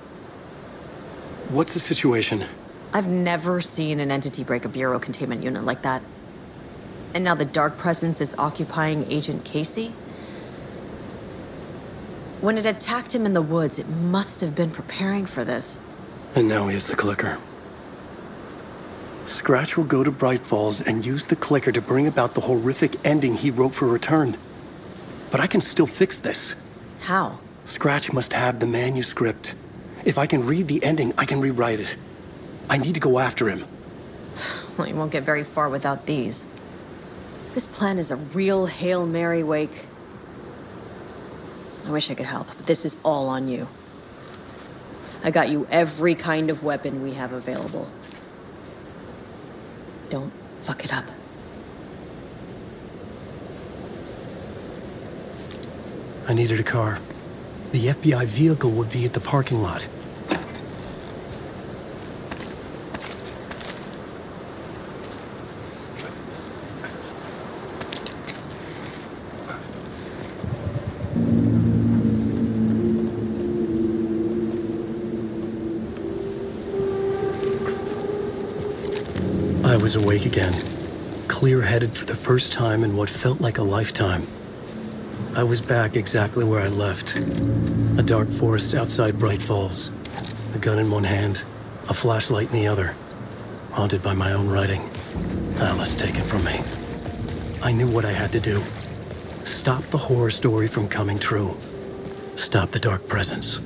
What's the situation? I've never seen an entity break a bureau containment unit like that. And now the Dark Presence is occupying Agent Casey? When it attacked him in the woods, it must have been preparing for this. And now he has the clicker. Scratch will go to Bright Falls and use the clicker to bring about the horrific ending he wrote for Return. But I can still fix this. How? Scratch must have the manuscript. If I can read the ending, I can rewrite it. I need to go after him. Well, you won't get very far without these. This plan is a real Hail Mary, Wake. I wish I could help, but this is all on you. I got you every kind of weapon we have available. Don't fuck it up. I needed a car. The FBI vehicle would be at the parking lot. I was awake again, clear-headed for the first time in what felt like a lifetime. I was back exactly where I left. A dark forest outside Bright Falls. A gun in one hand, a flashlight in the other. Haunted by my own writing. Alice taken from me. I knew what I had to do. Stop the horror story from coming true. Stop the Dark Presence.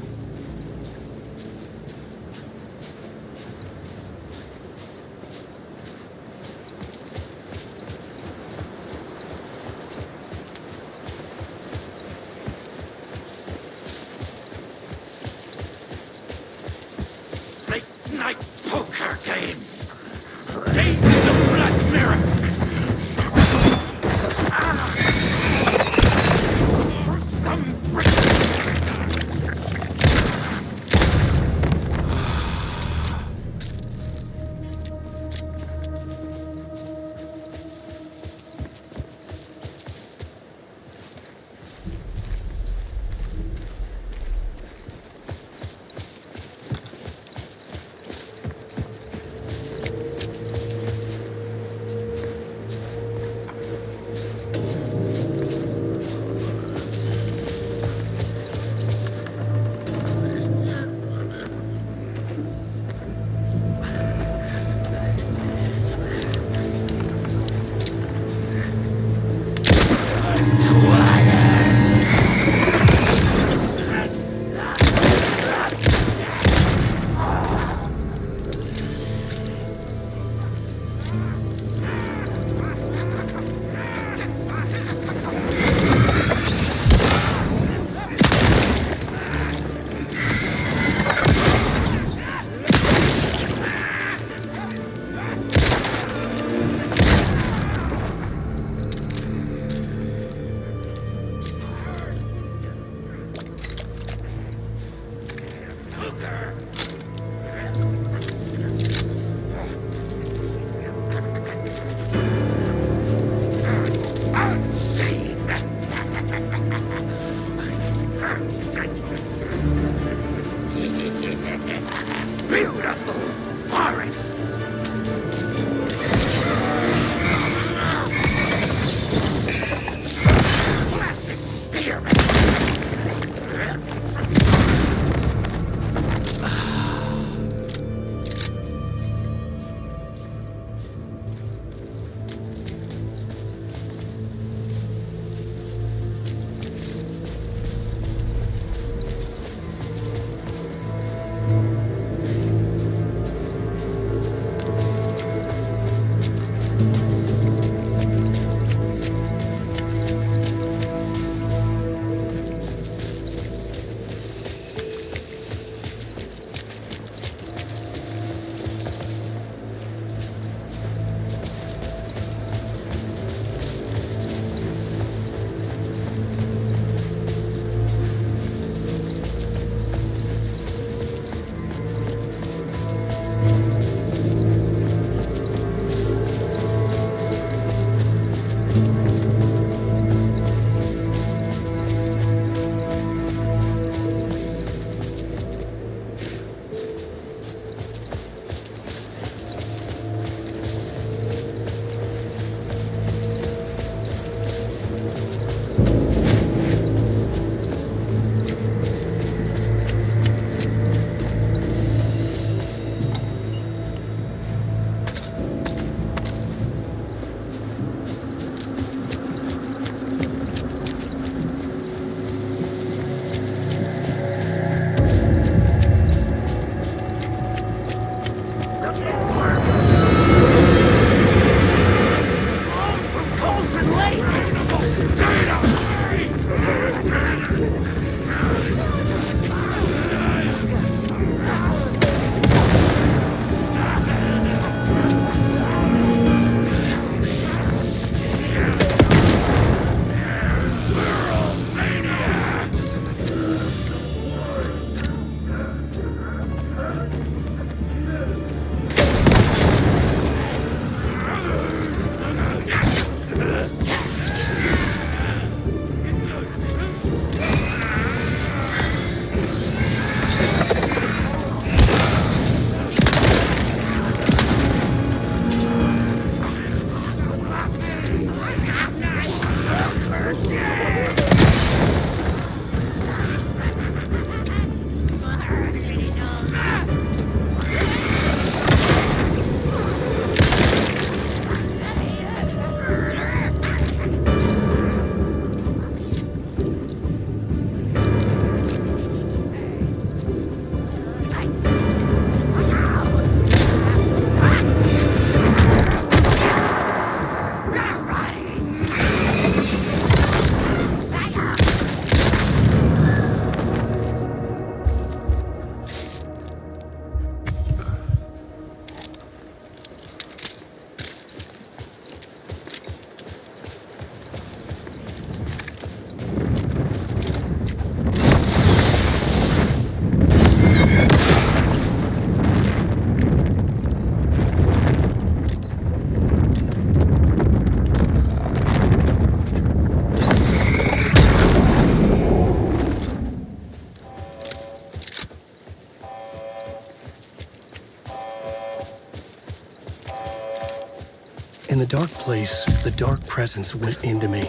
In the dark place, the dark presence went into me.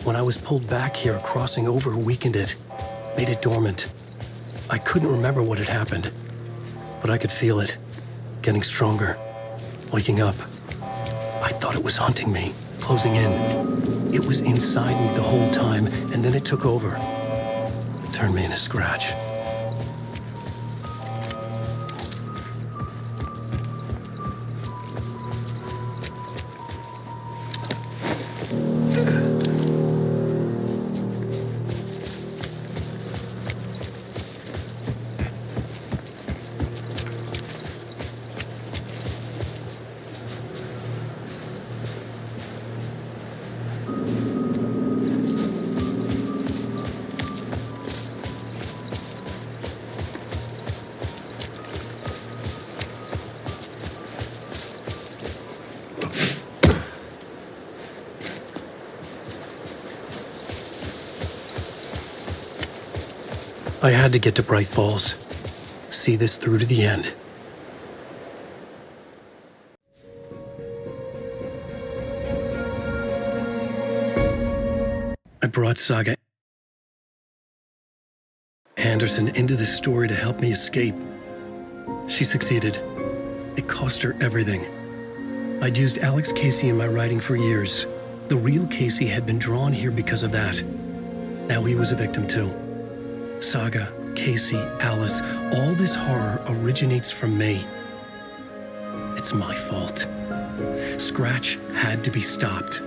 When I was pulled back here, crossing over weakened it, made it dormant. I couldn't remember what had happened, but I could feel it, getting stronger, waking up. I thought it was hunting me, closing in. It was inside me the whole time, and then it took over. Turned me into Scratch. I had to get to Bright Falls. See this through to the end. I brought Saga Anderson into this story to help me escape. She succeeded. It cost her everything. I'd used Alex Casey in my writing for years. The real Casey had been drawn here because of that. Now he was a victim too. Saga, Casey, Alice, all this horror originates from me. It's my fault. Scratch had to be stopped.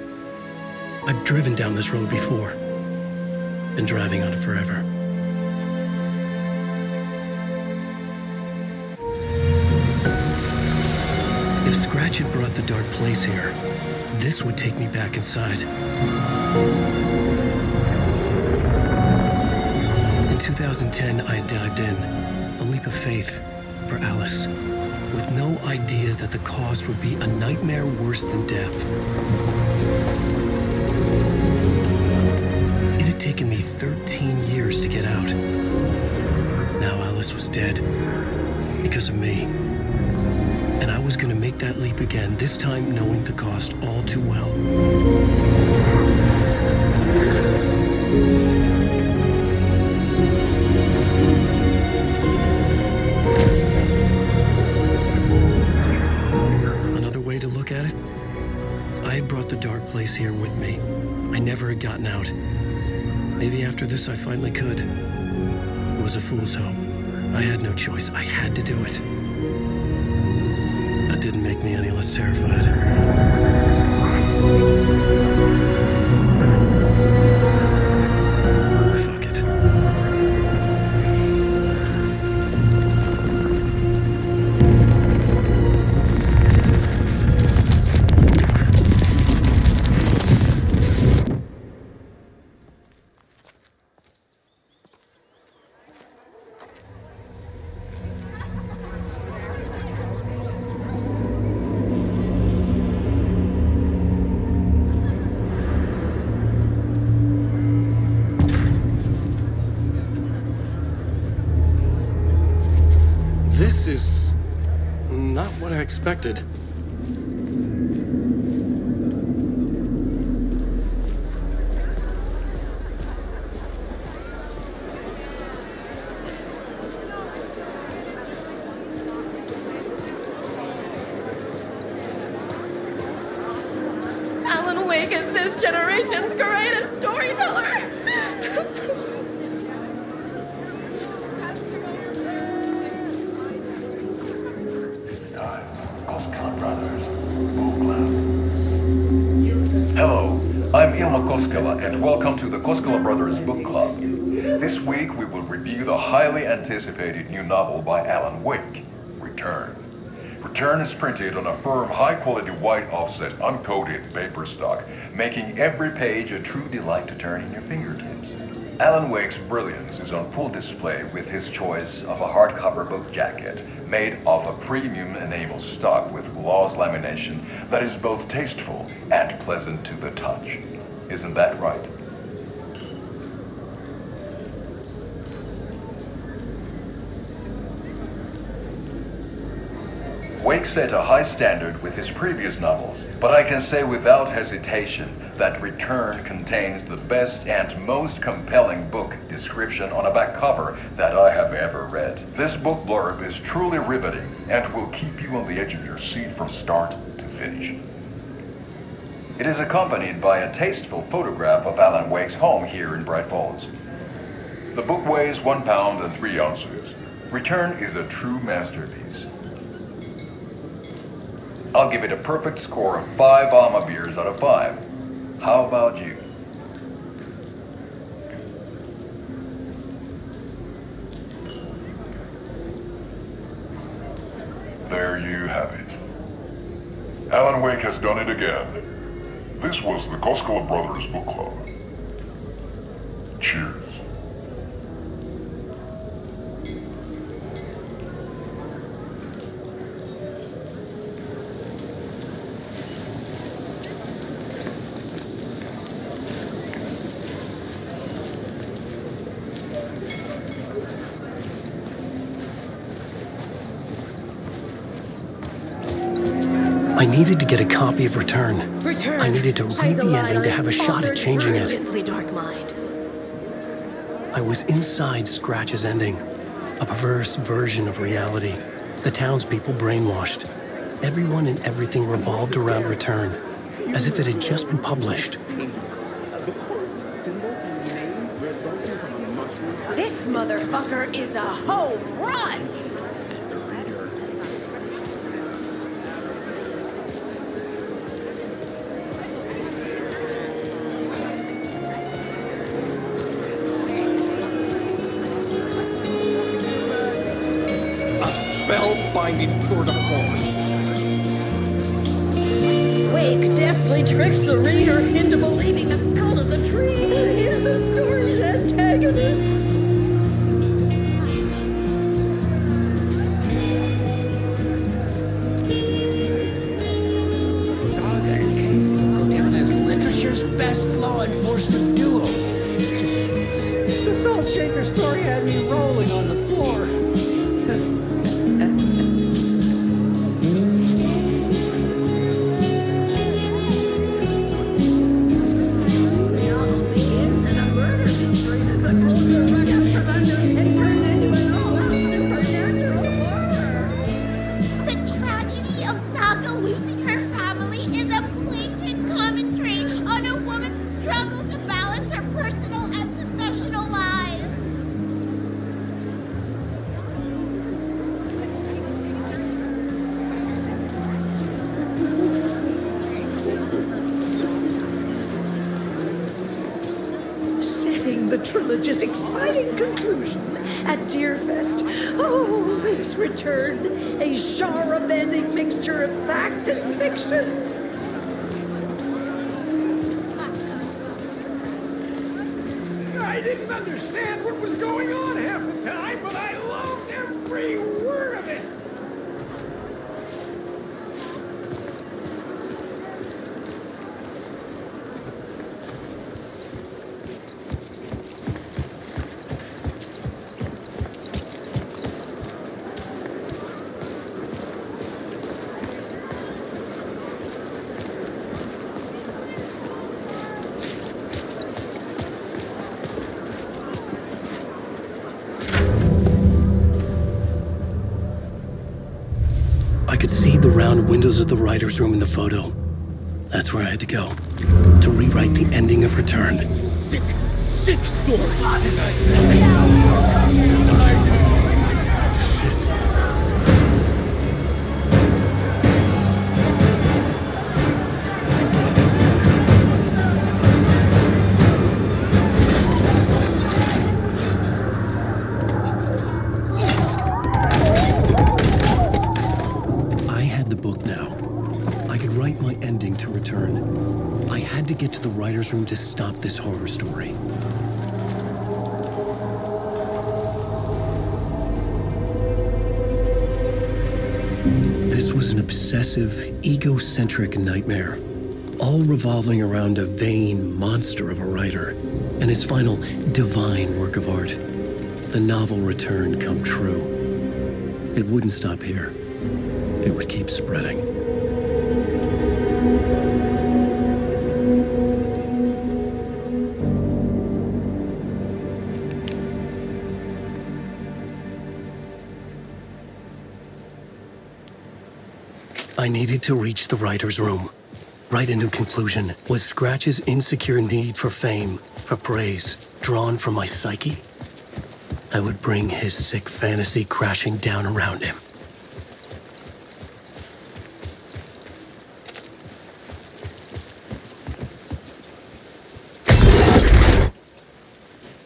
I've driven down this road before. Been driving on it forever. If Scratch had brought the dark place here, this would take me back inside. In 2010, I dived in, a leap of faith for Alice, with no idea that the cost would be a nightmare worse than death. It had taken me 13 years to get out. Now Alice was dead, because of me. And I was gonna make that leap again, this time knowing the cost all too well. Another way to look at it, I had brought the dark place here with me. I never had gotten out. Maybe after this I finally could. It was a fool's hope. I had no choice. I had to do it. make me any less terrified. Fuck it. This is not what I expected. Alan Wake is this generation's greatest storyteller! Hello, I'm Ilma Koskela, and welcome to the Koskela Brothers Book Club. This week we will review the highly anticipated new novel by Alan Wake, Return. Return is printed on a firm, high-quality white offset, uncoated paper stock, making every page a true delight to turn in your fingertips. Alan Wake's brilliance is on full display with his choice of a hardcover book jacket made of a premium enamel stock with gloss lamination that is both tasteful and pleasant to the touch. Isn't that right? Wake set a high standard with his previous novels, but I can say without hesitation that Return contains the best and most compelling book description on a back cover that I have ever read. This book blurb is truly riveting and will keep you on the edge of your seat from start to finish. It is accompanied by a tasteful photograph of Alan Wake's home here in Bright Falls. The book weighs 1 pound and 3 ounces. Return is a true masterpiece. I'll give it a perfect score of 5 Alma beers out of 5. How about you? There you have it. Alan Wake has done it again. This was the Koskela Brothers Book Club. Cheers. I needed to get a copy of Return. Return. I needed to read the ending to have a shot at changing it. Brilliantly dark mind. I was inside Scratch's ending, a perverse version of reality. The townspeople brainwashed. Everyone and everything revolved around Return, as if it had just been published. This motherfucker is a home run! Spellbinding tour de force. Wake deftly tricks the reader into believing the cult of the tree is the story's antagonist. Saga and Casey go down as literature's best law enforcement duo. The Salt Shaker story had me rolling on the floor. trilogy's exciting conclusion at Deerfest. Oh, Wake's return, a genre-bending mixture of fact and fiction. I didn't understand what was going on half the time, but I loved every word of it. I could see the round windows of the writer's room in the photo. That's where I had to go, to rewrite the ending of Return. Sick story. I had the book now. I could write my ending to Return. I had to get to the writer's room to stop this horror story. This was an obsessive, egocentric nightmare, all revolving around a vain monster of a writer and his final divine work of art, the novel Return come true. It wouldn't stop here. It would keep spreading. I needed to reach the writer's room. Write a new conclusion. Was Scratch's insecure need for fame, for praise, drawn from my psyche? I would bring his sick fantasy crashing down around him.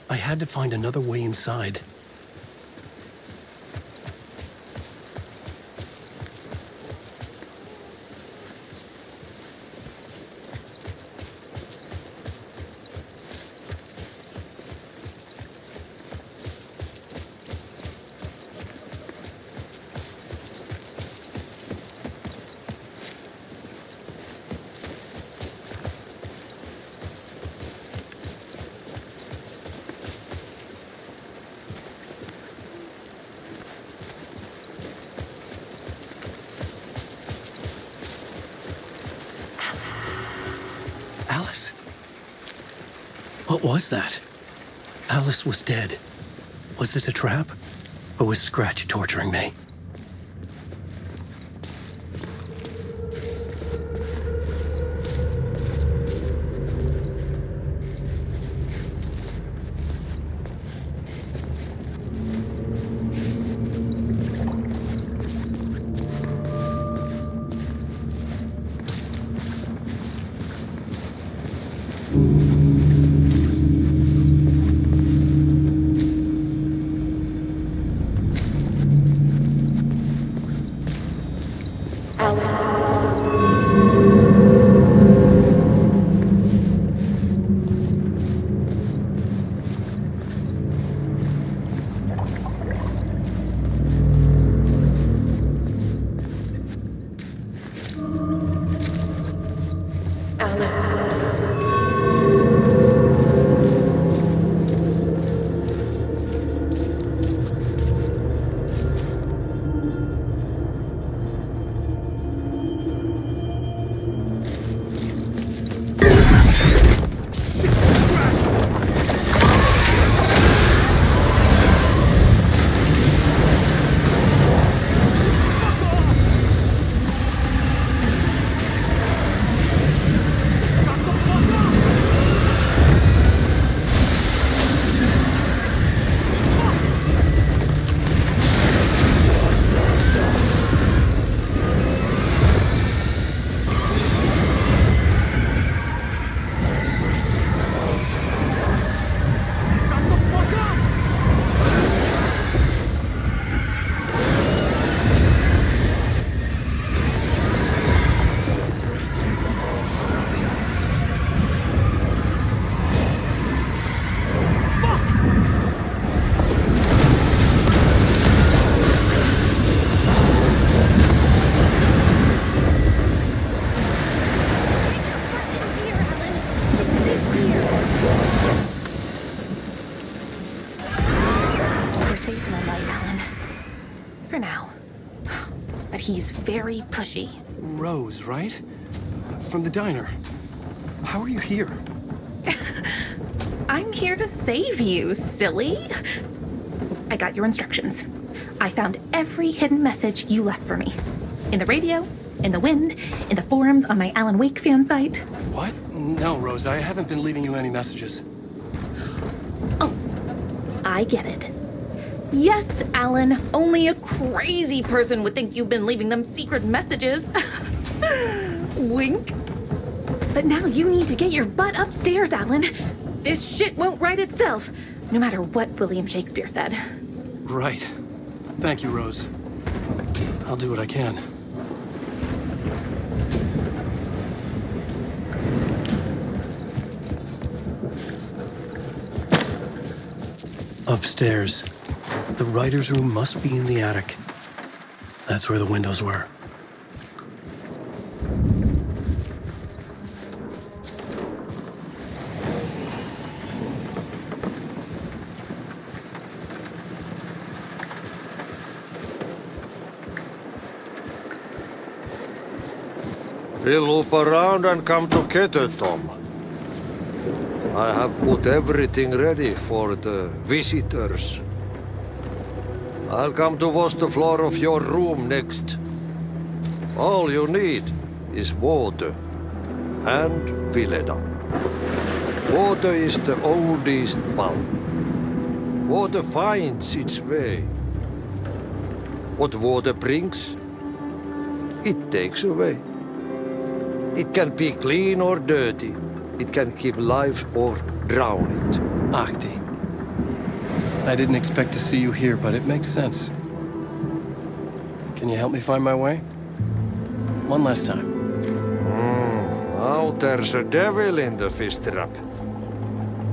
I had to find another way inside. Alice? What was that? Alice was dead. Was this a trap? Or was Scratch torturing me? very pushy. Rose, right? From the diner. How are you here? I'm here to save you, silly. I got your instructions. I found every hidden message you left for me. In the radio, in the wind, in the forums on my Alan Wake fan site. What? No, Rose, I haven't been leaving you any messages. Oh, I get it. Yes, Alan, only a crazy person would think you've been leaving them secret messages. Wink. But now you need to get your butt upstairs, Alan. This shit won't right itself, no matter what William Shakespeare said. Right. Thank you, Rose. I'll do what I can. Upstairs. The writer's room must be in the attic. That's where the windows were. We'll loop around and come together, Tom. I have put everything ready for the visitors. I'll come to wash the floor of your room next. All you need is water and Vileda. Water is the oldest bulb. Water finds its way. What water brings, it takes away. It can be clean or dirty. It can keep life or drown it. Ahti. I didn't expect to see you here, but it makes sense. Can you help me find my way? One last time. Now there's a devil in the fish trap.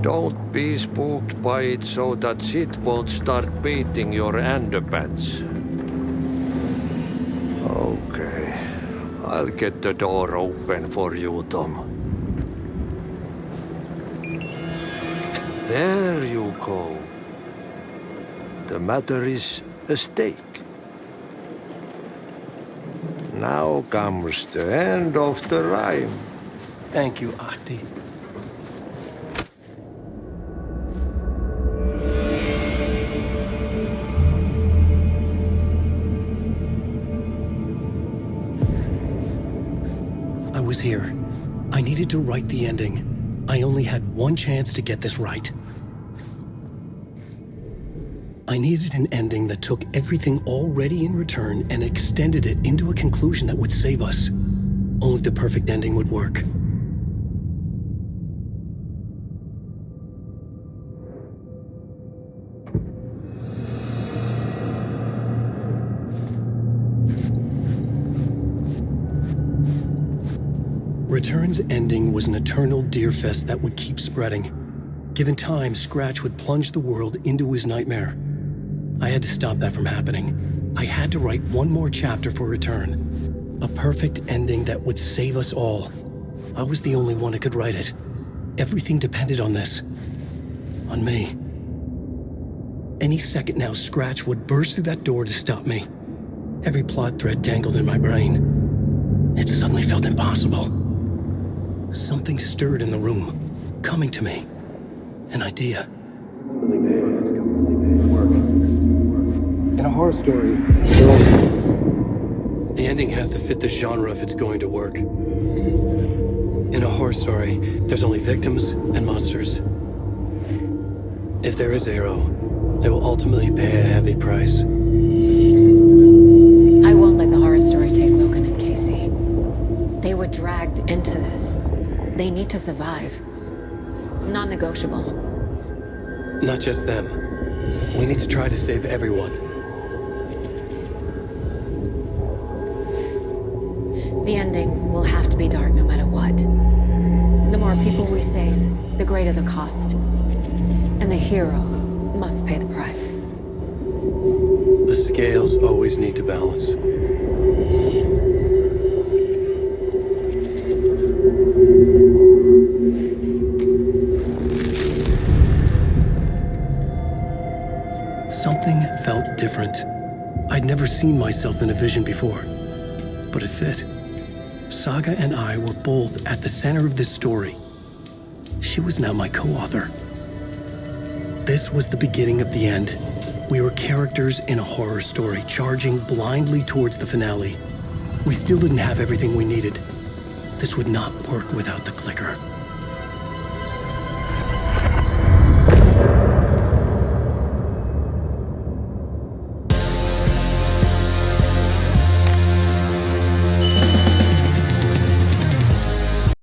Don't be spooked by it so that shit won't start beating your underpants. Okay. I'll get the door open for you, Tom. There you go. The matter is a stake. Now comes the end of the rhyme. Thank you, Ahti. I was here. I needed to write the ending. I only had one chance to get this right. I needed an ending that took everything already in return and extended it into a conclusion that would save us. Only the perfect ending would work. Return's ending was an eternal deerfest that would keep spreading. Given time, Scratch would plunge the world into his nightmare. I had to stop that from happening. I had to write one more chapter for Return. A perfect ending that would save us all. I was the only one who could write it. Everything depended on this. On me. Any second now, Scratch would burst through that door to stop me. Every plot thread tangled in my brain. It suddenly felt impossible. Something stirred in the room, coming to me. An idea. In a horror story, the ending has to fit the genre if it's going to work. In a horror story, there's only victims and monsters. If there is Arrow, they will ultimately pay a heavy price. I won't let the horror story take Logan and Casey. They were dragged into this. They need to survive. Non-negotiable. Not just them. We need to try to save everyone. The ending will have to be dark no matter what. The more people we save, the greater the cost. And the hero must pay the price. The scales always need to balance. Something felt different. I'd never seen myself in a vision before. but it fit. Saga and I were both at the center of this story. She was now my co-author. This was the beginning of the end. We were characters in a horror story, charging blindly towards the finale. We still didn't have everything we needed. This would not work without the clicker.